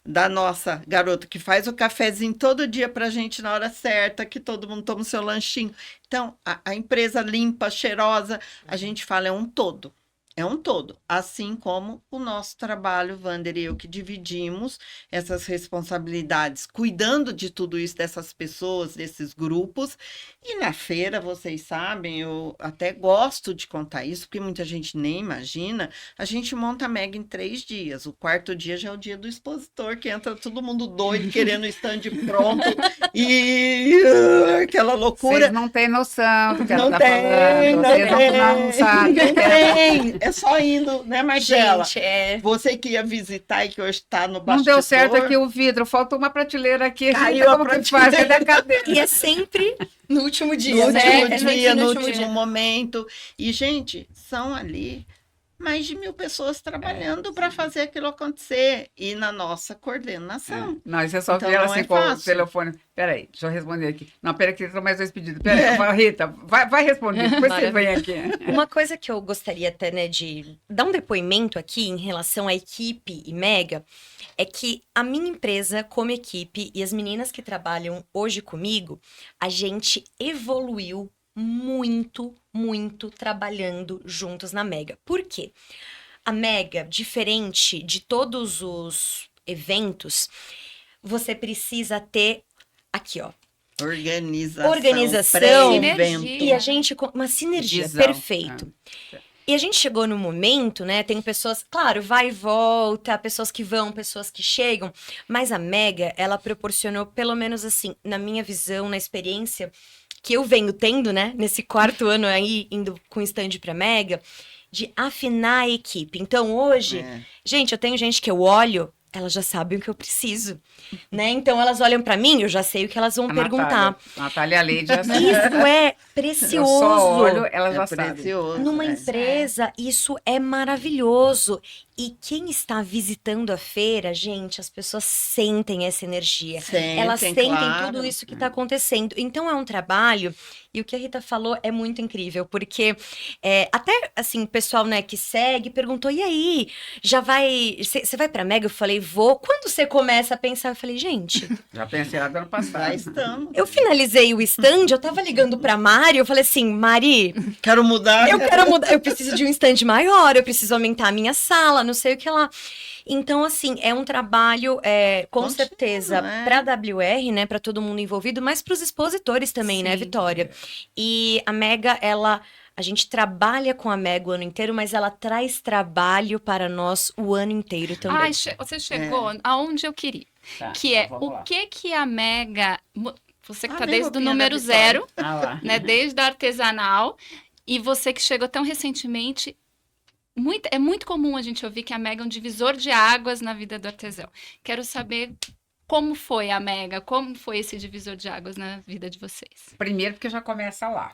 da nossa garota que faz o cafezinho todo dia pra gente na hora certa, que todo mundo toma o seu lanchinho. Então, a empresa limpa, cheirosa, a gente fala é um todo. É um todo, assim como o nosso trabalho, Wander e eu, que dividimos essas responsabilidades, cuidando de tudo isso, dessas pessoas, desses grupos. E na feira, vocês sabem, eu até gosto de contar isso, porque muita gente nem imagina, a gente monta a Mega em 3 dias. O 4º dia já é o dia do expositor, que entra todo mundo doido, querendo o stand pronto, e aquela loucura. Vocês não têm noção do que ela Não tá tem, falando. não Vocês tem. não sabem. Não tem. É só indo, né, Marcela? Gente, Você que ia visitar e que hoje está no Não bastidor. deu certo aqui o vidro, faltou uma prateleira aqui. Caiu Gente, a como que faz? Cadê a cadeira? e é sempre no último No dia, último né? É dia, sempre no último último dia. momento. E, gente, são ali mais de 1.000 pessoas trabalhando para fazer aquilo acontecer e na nossa coordenação. Não, e você só Então, vê ela não assim é com o fácil. telefone. Peraí, deixa eu responder aqui. Não, peraí, que tem mais 2 pedidos. Peraí, eu falo, Rita, vai responder, depois você vem aqui. Uma coisa que eu gostaria até, né, de dar um depoimento aqui em relação à equipe e Mega, é que a minha empresa, como equipe, e as meninas que trabalham hoje comigo, a gente evoluiu muito, muito trabalhando juntos na Mega. Por quê? A Mega, diferente de todos os eventos, você precisa ter aqui, ó, Organização, pré-evento. sinergia. e a gente com uma sinergia, Visão, perfeito. E a gente chegou no momento, né? Tem pessoas, claro, vai e volta, pessoas que vão, pessoas que chegam, mas a Mega, ela proporcionou, pelo menos assim, na minha visão, na experiência que eu venho tendo, né? Nesse 4º ano aí, indo com stand pra Mega, de afinar a equipe. Então, hoje, É. gente, eu tenho gente que eu olho, elas já sabem o que eu preciso, né? Então, elas olham pra mim, eu já sei o que elas vão A perguntar. Natália Leide já sabe. Isso é Eu precioso. só olho, ela É já sabe. precioso. Numa é. empresa, isso é maravilhoso. E quem está visitando a feira, gente, as pessoas sentem essa energia. Elas sentem claro. tudo isso que está acontecendo. Então é um trabalho, e o que a Rita falou é muito incrível, porque até assim, o pessoal, né, que segue perguntou: e aí, já vai. Você vai pra Mega? Eu falei, vou. Quando você começa a pensar, eu falei, gente. Já pensei lá do ano Já passado. estamos. Eu finalizei o stand, eu tava ligando pra Mari, eu falei assim, Mari, Quero mudar. eu quero mudar, eu preciso de um stand maior, eu preciso aumentar a minha sala, não sei o que lá. Então, assim, é um trabalho, com Contínuo, certeza, né? para a WR, né, para todo mundo envolvido, mas para os expositores também, né, Sim. Vitória? E a Mega, a gente trabalha com a Mega o ano inteiro, mas ela traz trabalho para nós o ano inteiro também. Ai, você chegou aonde eu queria. Tá, Que é então vamos o lá. que a Mega. Você que A tá desde o roupinha da número Vitória. 0, Ah lá. né? Desde a artesanal. E você que chegou tão recentemente. É muito comum a gente ouvir que a Mega é um divisor de águas na vida do artesão. Quero saber como foi a Mega, como foi esse divisor de águas na vida de vocês. Primeiro porque já começa lá.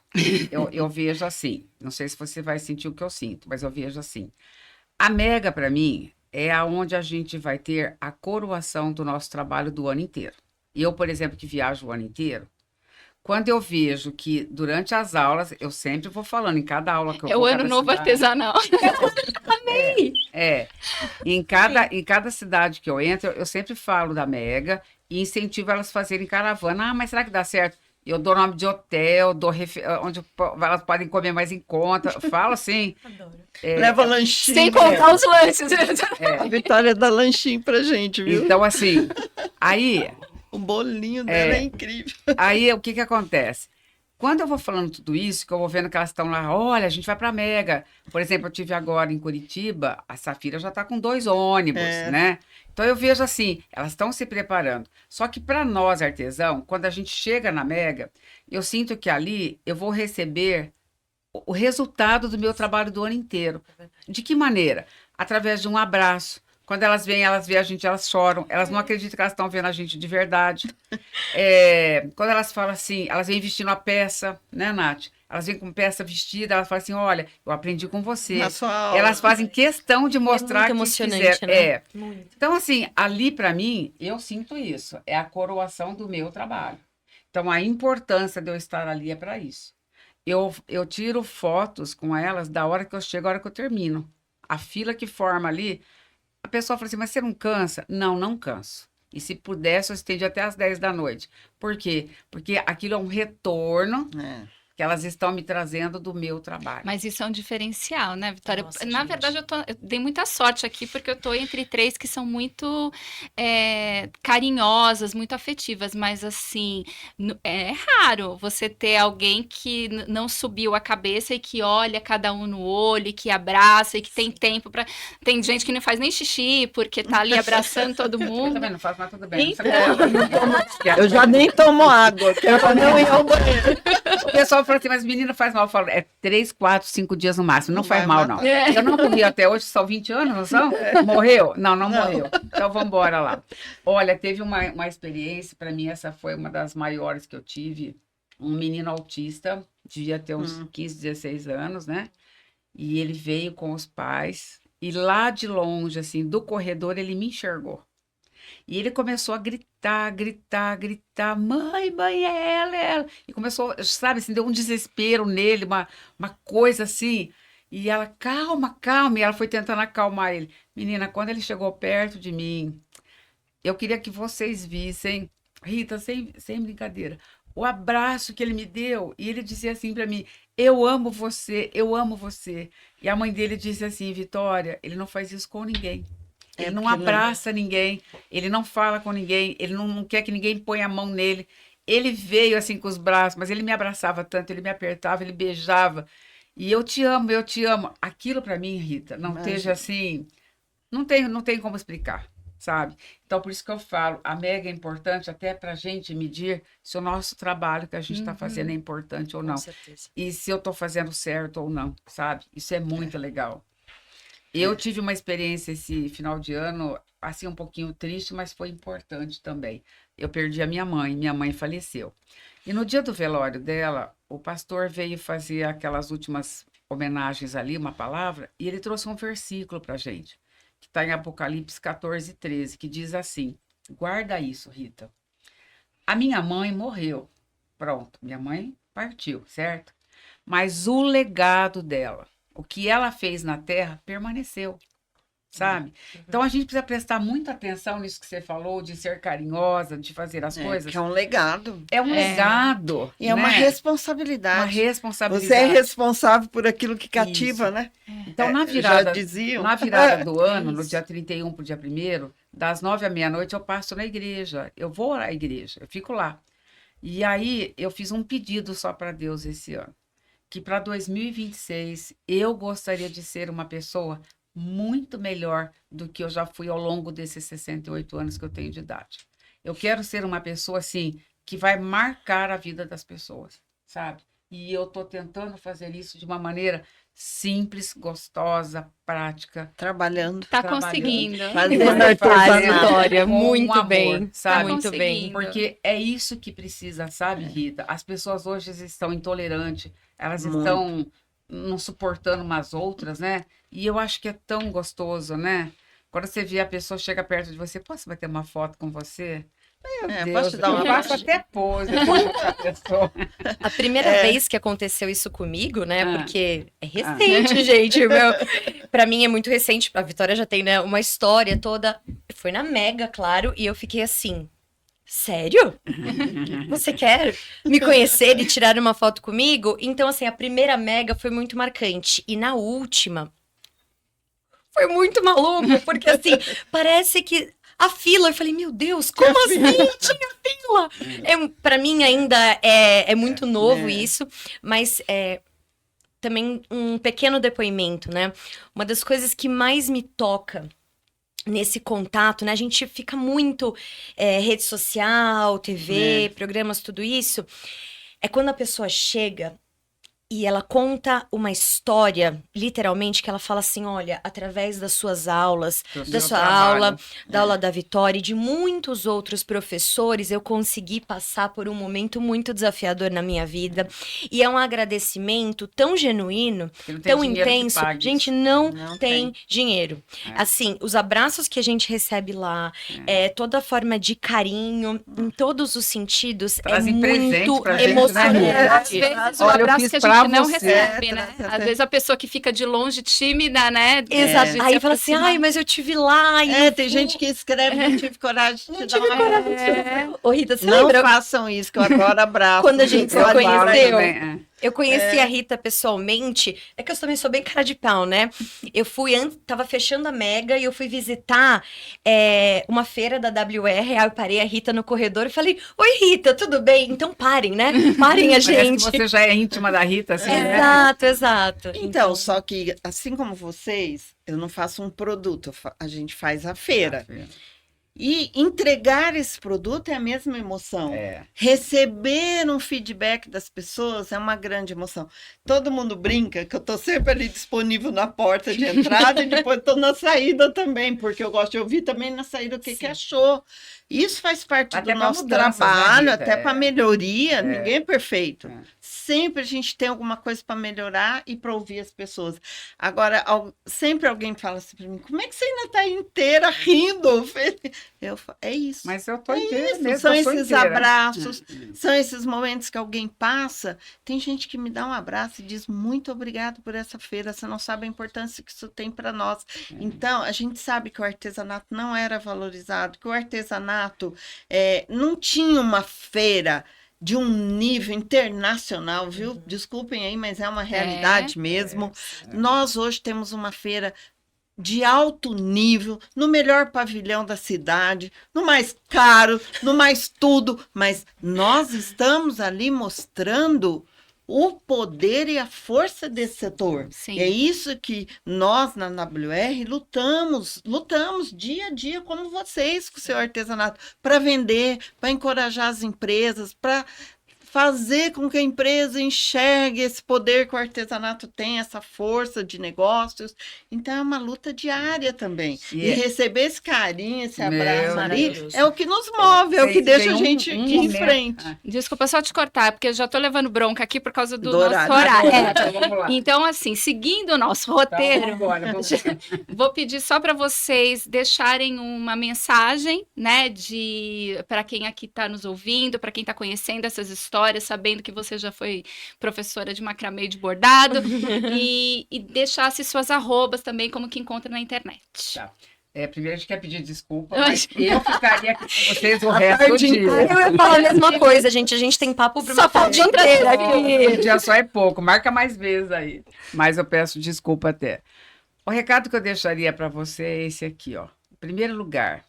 Eu vejo assim, não sei se você vai sentir o que eu sinto, mas eu vejo assim. A Mega, para mim, é aonde a gente vai ter a coroação do nosso trabalho do ano inteiro. Eu, por exemplo, que viajo o ano inteiro, quando eu vejo que durante as aulas, eu sempre vou falando, em cada aula que eu É vou, o Ano cada Novo cidade- Artesanal. Em cada cidade que eu entro, eu sempre falo da Mega e incentivo elas a fazerem caravana. Ah, mas será que dá certo? Eu dou nome de hotel, onde elas podem comer mais em conta. Eu falo assim. Adoro. Leva lanchinho. Sem contar os lanches. A Vitória dá lanchinho pra gente, viu? Então, assim, aí O bolinho dela é incrível. Aí, o que que acontece? Quando eu vou falando tudo isso, que eu vou vendo que elas estão lá, olha, a gente vai para Mega. Por exemplo, eu tive agora em Curitiba, a Safira já está com 2 ônibus, né? Então eu vejo assim, elas estão se preparando. Só que para nós, artesão, quando a gente chega na Mega, eu sinto que ali eu vou receber o resultado do meu trabalho do ano inteiro. De que maneira? Através de um abraço. Quando elas veem a gente, elas choram. Elas não acreditam que elas estão vendo a gente de verdade. Quando elas falam assim, elas vêm vestindo a peça, né, Nath? Elas vêm com peça vestida, elas falam assim, olha, eu aprendi com você. Na sua aula. Elas fazem questão de mostrar muito que emocionante, fizeram. né? Muito. Então, assim, ali para mim, eu sinto isso. É a coroação do meu trabalho. Então, a importância de eu estar ali é para isso. Eu tiro fotos com elas da hora que eu chego à hora que eu termino. A fila que forma ali, a pessoa fala assim, mas você não cansa? Não, não canso. E se pudesse, eu estende até às 10 da noite. Por quê? Porque aquilo é um retorno que elas estão me trazendo do meu trabalho. Mas isso é um diferencial, né, Vitória? Nossa, Na gente. verdade, eu dei muita sorte aqui, porque eu tô entre 3 que são muito carinhosas, muito afetivas, mas assim, é raro você ter alguém que não subiu a cabeça e que olha cada um no olho, e que abraça, e que tem tempo para. Tem gente que não faz nem xixi, porque tá ali abraçando todo Eu mundo. também não faço, mas tudo bem. Então. Eu já nem tomo água, que eu não ir ao banheiro. O pessoal fala assim, mas menina faz mal. Eu falo, 3, 4, 5 dias no máximo. Não Não faz vai mal, matar. não. É. Eu não morri até hoje, são 20 anos, não são? Morreu? Não, não morreu. Então vamos embora lá. Olha, teve uma experiência, para mim essa foi uma das maiores que eu tive. Um menino autista, devia ter uns 15, 16 anos, né? E ele veio com os pais e lá de longe, assim, do corredor, ele me enxergou. E ele começou a gritar, gritar, gritar, mãe, mãe, é ela. E começou, sabe, assim, deu um desespero nele, uma coisa assim. E ela, calma, calma. E ela foi tentando acalmar ele. Menina, quando ele chegou perto de mim, eu queria que vocês vissem, Rita, sem brincadeira, o abraço que ele me deu. E ele dizia assim para mim, eu amo você, eu amo você. E a mãe dele disse assim, Vitória, ele não faz isso com ninguém. Ele não porque abraça ninguém, ele não fala com ninguém, ele não quer que ninguém ponha a mão nele. Ele veio assim com os braços, mas ele me abraçava tanto, ele me apertava, ele beijava. E eu te amo, eu te amo. Aquilo para mim, Rita, não Imagina. esteja assim, não tem como explicar, sabe? Então, por isso que eu falo, a Mega é importante até para a gente medir se o nosso trabalho que a gente está fazendo é importante ou Com não. certeza. E se eu estou fazendo certo ou não, sabe? Isso é muito legal. Eu tive uma experiência esse final de ano, assim, um pouquinho triste, mas foi importante também. Eu perdi a minha mãe faleceu. E no dia do velório dela, o pastor veio fazer aquelas últimas homenagens ali, uma palavra, e ele trouxe um versículo para gente, que está em Apocalipse 14:13, que diz assim: guarda isso, Rita. A minha mãe morreu. Pronto, minha mãe partiu, certo? Mas o legado dela, o que ela fez na terra, permaneceu, sabe? Então a gente precisa prestar muita atenção nisso que você falou, de ser carinhosa, de fazer as coisas. que é um legado. É um legado, E é uma né? responsabilidade. Uma responsabilidade. Você é responsável por aquilo que cativa, Isso. né? Então, na Já virada, diziam. na virada do ano, no Isso. dia 31 para o dia 1º, das 9 à meia-noite, eu passo na igreja. Eu vou à igreja, eu fico lá. E aí, eu fiz um pedido só para Deus esse ano. Que para 2026, eu gostaria de ser uma pessoa muito melhor do que eu já fui ao longo desses 68 anos que eu tenho de idade. Eu quero ser uma pessoa, assim, que vai marcar a vida das pessoas, sabe? E eu estou tentando fazer isso de uma maneira simples, gostosa, prática. Trabalhando. Tá Trabalhando. conseguindo. Fazendo Fazendo artesanato. Vitória, Com muito amor, bem. sabe? Tá Muito bem. conseguindo. Porque é isso que precisa, sabe, Rita? As pessoas hoje estão intolerantes, elas Muito. estão não suportando umas outras, né? E eu acho que é tão gostoso, né? Quando você vê a pessoa chega perto de você, posso bater uma foto com você? Meu É, Deus, posso te dar uma eu faço foto? até pose com outra pessoa. A primeira vez que aconteceu isso comigo, né? Ah. Porque é recente, gente. Pra mim é muito recente. A Vitória já tem, né, uma história toda. Foi na Mega, claro, e eu fiquei assim. Sério? Você quer me conhecer e tirar uma foto comigo? Então, assim, a primeira Mega foi muito marcante. E na última, foi muito maluco, porque assim, parece que a fila, eu falei, meu Deus, como assim? Tinha fila! Pra mim ainda é muito novo isso, mas também um pequeno depoimento, né? Uma das coisas que mais me toca nesse contato, né? A gente fica muito rede social, TV, programas, tudo isso. É quando a pessoa chega e ela conta uma história, literalmente, que ela fala assim, olha, através das suas aulas, Do da seu sua trabalho. aula, da aula da Vitória e de muitos outros professores, eu consegui passar por um momento muito desafiador na minha vida. E é um agradecimento tão genuíno, Que não tem tão dinheiro que intenso. pague Gente, isso. não, Não tem tem. dinheiro. É. Assim, os abraços que a gente recebe lá, toda a forma de carinho, em todos os sentidos, Trazem é presente muito pra gente, né, emocionante. Rita? Às vezes o Olha, eu abraço fiz que a pra gente não você. recebe, né? É, Às vezes a pessoa que fica de longe, tímida, né? Exato. de Aí se fala assim, aproximar. ai, mas eu tive lá e eu Tem fui. gente que escreve, não tive coragem de Não te dar tive uma coragem. É. Ô, Rita, você Não lembra? façam isso, que eu adoro abraço. Quando a gente se Eu falo conheceu? também, é. Eu conheci a Rita pessoalmente. É que eu também sou bem cara de pau, né? Eu fui tava fechando a Mega e eu fui visitar uma feira da WR. Aí eu parei a Rita no corredor e falei: oi, Rita, tudo bem? Então parem, né? Parem a Parece que gente. você já é íntima da Rita, assim, né? Exato, exato. Então, só que, assim como vocês, eu não faço um produto, a gente faz a feira. E entregar esse produto é a mesma emoção. É. Receber um feedback das pessoas é uma grande emoção. Todo mundo brinca que eu estou sempre ali disponível na porta de entrada e depois estou na saída também, porque eu gosto de ouvir também na saída o que achou. Isso faz parte Até do pra nosso mudanças, né, trabalho, Rita? até para melhoria. É. Ninguém é perfeito. É. Sempre a gente tem alguma coisa para melhorar e para ouvir as pessoas. Agora, sempre alguém fala assim para mim: como é que você ainda está inteira rindo? É isso. Mas eu tô É inteira isso, mesmo, são eu sou esses inteira. abraços, são esses momentos que alguém passa. Tem gente que me dá um abraço e diz muito obrigado por essa feira, você não sabe a importância que isso tem para nós. Então, a gente sabe que o artesanato não era valorizado, que o artesanato não tinha uma feira de um nível internacional, viu? Desculpem aí, mas é uma realidade mesmo. Nós hoje temos uma feira de alto nível, no melhor pavilhão da cidade, no mais caro, no mais tudo, mas nós estamos ali mostrando o poder e a força desse setor. Sim. E é isso que nós, na WR, lutamos dia a dia, como vocês, com o seu artesanato, para vender, para encorajar as empresas, para fazer com que a empresa enxergue esse poder que o artesanato tem, essa força de negócios. Então, é uma luta diária também. E receber esse carinho, esse abraço ali, é o que nos move, é o que deixa a gente ir em frente. Desculpa só te cortar, porque eu já tô levando bronca aqui por causa do horário. nosso horário. Então, vamos lá. Então, assim, seguindo o nosso roteiro, Vamos. vou pedir só para vocês deixarem uma mensagem, né, para quem aqui está nos ouvindo, para quem está conhecendo essas histórias, sabendo que você já foi professora de macramê e de bordado, e deixasse suas arrobas também, como que encontra na internet. Tá. Primeiro a gente quer pedir desculpa, mas eu ficaria aqui com vocês o resto do dia. Eu ia falar a mesma coisa, gente. A gente tem papo para uma tarde inteira aqui. Um dia só é pouco, marca mais vezes aí. Mas eu peço desculpa até. O recado que eu deixaria para você é esse aqui, ó. Em primeiro lugar,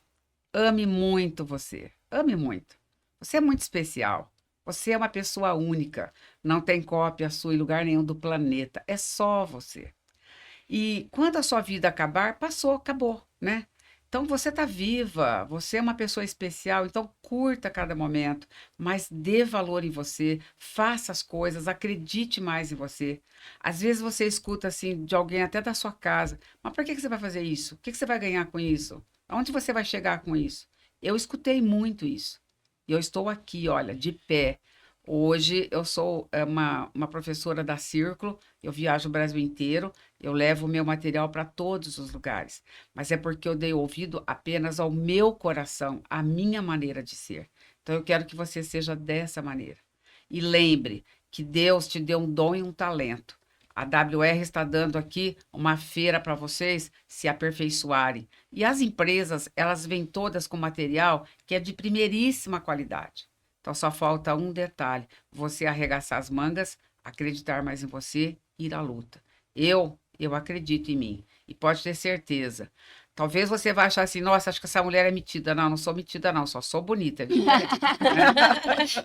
ame muito você. Ame muito. Você é muito especial. Você é uma pessoa única. Não tem cópia sua em lugar nenhum do planeta. É só você. E quando a sua vida acabar, passou, acabou, né? Então você está viva, você é uma pessoa especial, então curta cada momento, mas dê valor em você, faça as coisas, acredite mais em você. Às vezes você escuta assim de alguém até da sua casa, mas por que você vai fazer isso? O que você vai ganhar com isso? Aonde você vai chegar com isso? Eu escutei muito isso. E eu estou aqui, olha, de pé. Hoje eu sou uma professora da Círculo, eu viajo o Brasil inteiro, eu levo o meu material para todos os lugares. Mas é porque eu dei ouvido apenas ao meu coração, à minha maneira de ser. Então eu quero que você seja dessa maneira. E lembre que Deus te deu um dom e um talento. A WR está dando aqui uma feira para vocês se aperfeiçoarem. E as empresas, elas vêm todas com material que é de primeiríssima qualidade. Então, só falta um detalhe. Você arregaçar as mangas, acreditar mais em você, ir à luta. Eu acredito em mim. E pode ter certeza. Talvez você vá achar assim, nossa, acho que essa mulher é metida. Não, não sou metida não, só sou bonita.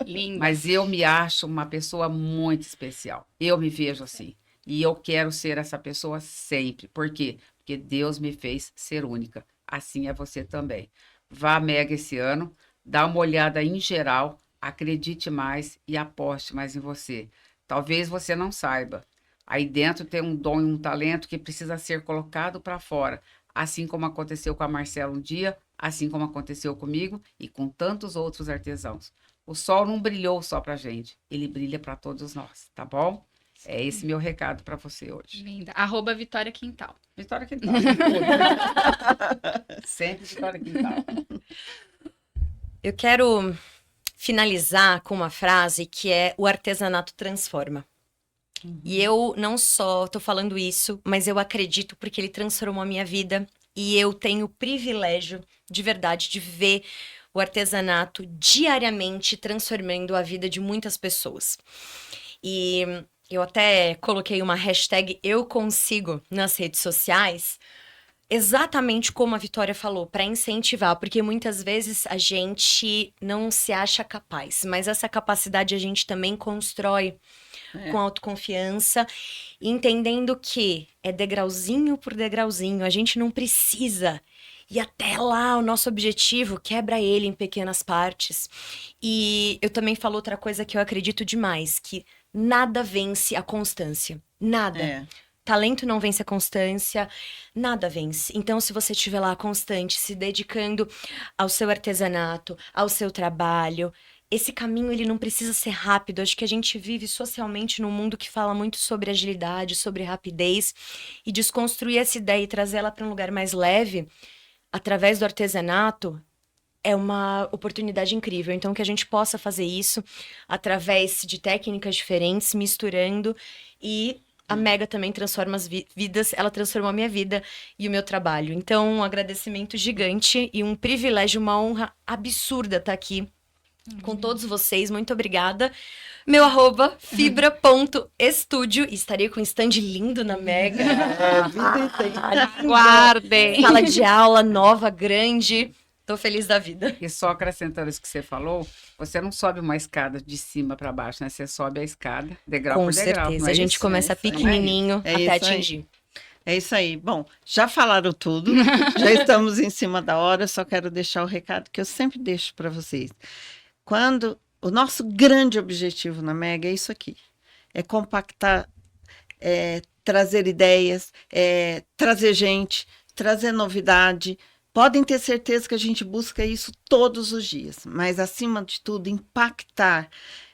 Linda. Mas eu me acho uma pessoa muito especial. Eu me vejo assim. E eu quero ser essa pessoa sempre. Por quê? Porque Deus me fez ser única. Assim é você também. Vá à Mega esse ano, dá uma olhada em geral, acredite mais e aposte mais em você. Talvez você não saiba. Aí dentro tem um dom e um talento que precisa ser colocado para fora. Assim como aconteceu com a Marcela um dia, assim como aconteceu comigo e com tantos outros artesãos. O sol não brilhou só para gente, ele brilha para todos nós, tá bom? É esse meu recado para você hoje. Linda. @Vitória Quintal. Vitória Quintal. Sempre Vitória Quintal. Eu quero finalizar com uma frase que é: o artesanato transforma. E eu não só estou falando isso, mas eu acredito porque ele transformou a minha vida e eu tenho o privilégio, de verdade, de ver o artesanato diariamente transformando a vida de muitas pessoas. E eu até coloquei uma hashtag Eu Consigo nas redes sociais, exatamente como a Vitória falou, para incentivar, porque muitas vezes a gente não se acha capaz, mas essa capacidade a gente também constrói com autoconfiança, entendendo que é degrauzinho por degrauzinho, a gente não precisa E até lá, o nosso objetivo quebra ele em pequenas partes. E eu também falo outra coisa que eu acredito demais, que nada vence a constância. Nada. É. Talento não vence a constância, nada vence. Então, se você estiver lá constante, se dedicando ao seu artesanato, ao seu trabalho, esse caminho ele não precisa ser rápido. Acho que a gente vive socialmente num mundo que fala muito sobre agilidade, sobre rapidez, e desconstruir essa ideia e trazer ela para um lugar mais leve, através do artesanato, é uma oportunidade incrível. Então, que a gente possa fazer isso através de técnicas diferentes, misturando, e a Mega também transforma as vidas, ela transformou a minha vida e o meu trabalho. Então, um agradecimento gigante e um privilégio, uma honra absurda estar aqui com todos vocês. Muito obrigada. Meu @fibra.studio. Estarei com um stand lindo na Mega. Guardem. Sala de aula nova, grande. Tô feliz da vida. E só acrescentando isso que você falou, você não sobe uma escada de cima para baixo, né? Você sobe a escada, degrau Com por degrau. certeza. não é A gente isso? começa isso aí. pequenininho É até isso aí. atingir. É isso aí. Bom, já falaram tudo, já estamos em cima da hora, só quero deixar o recado que eu sempre deixo para vocês. Quando o nosso grande objetivo na Mega é isso aqui, é compactar, trazer ideias, trazer gente, trazer novidade. Podem ter certeza que a gente busca isso todos os dias, mas acima de tudo, impactar,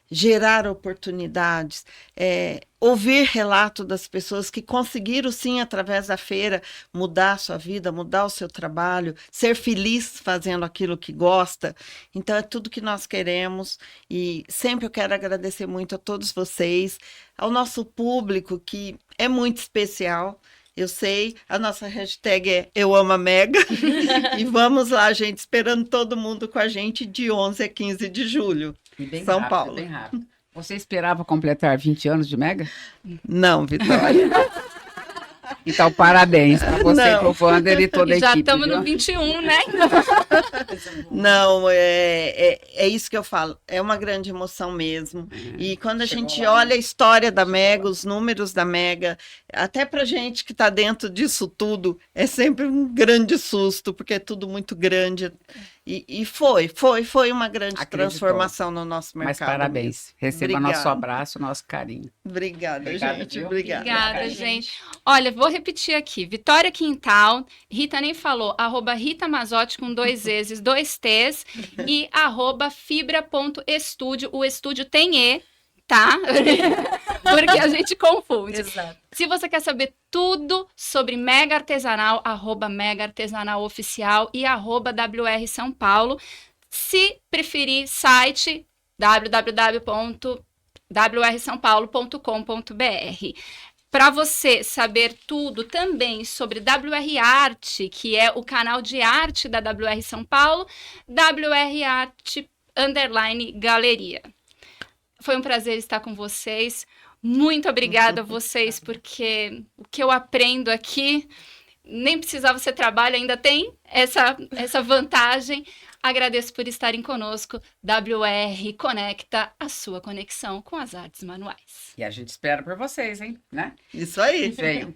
gerar oportunidades, ouvir relato das pessoas que conseguiram, sim, através da feira, mudar a sua vida, mudar o seu trabalho, ser feliz fazendo aquilo que gosta. Então, é tudo que nós queremos e sempre eu quero agradecer muito a todos vocês, ao nosso público, que é muito especial. Eu sei, a nossa hashtag é Eu Amo a Mega. E vamos lá, gente, esperando todo mundo com a gente de 11 a 15 de julho. E bem São rápido, Paulo. bem rápido. Você esperava completar 20 anos de Mega? Não, Vitória. Então, parabéns para você, Não. para o Wander e toda a Já equipe. estamos viu? no 21, né? Não, é isso que eu falo. É uma grande emoção mesmo. E quando a Chegou gente lá, olha né? a história da Mega, os números da Mega, até pra gente que está dentro disso tudo, é sempre um grande susto, porque é tudo muito grande. E foi uma grande Acreditou. transformação no nosso mercado. Mas parabéns. Receba Obrigada. nosso abraço, nosso carinho. Obrigada, Obrigada, gente. viu? Obrigada. Obrigada, gente. Olha, vou repetir aqui. Vitória Quintal, Rita nem falou, @Rita Mazzotti com 2 E's, 2 T's e @fibra.estúdio. O estúdio tem E, tá? Porque a gente confunde. Exato. Se você quer saber tudo sobre Mega Artesanal, @Mega Artesanal Oficial e @WR São Paulo. Se preferir, site www.wrsaopaulo.com.br. Para você saber tudo também sobre WR Arte, que é o canal de arte da WR São Paulo, WR Arte _galeria. Foi um prazer estar com vocês. Muito obrigada a vocês, porque o que eu aprendo aqui, nem precisava ser trabalho, ainda tem essa vantagem. Agradeço por estarem conosco. WR Conecta, a sua conexão com as artes manuais. E a gente espera por vocês, hein? Né? Isso aí. Venham.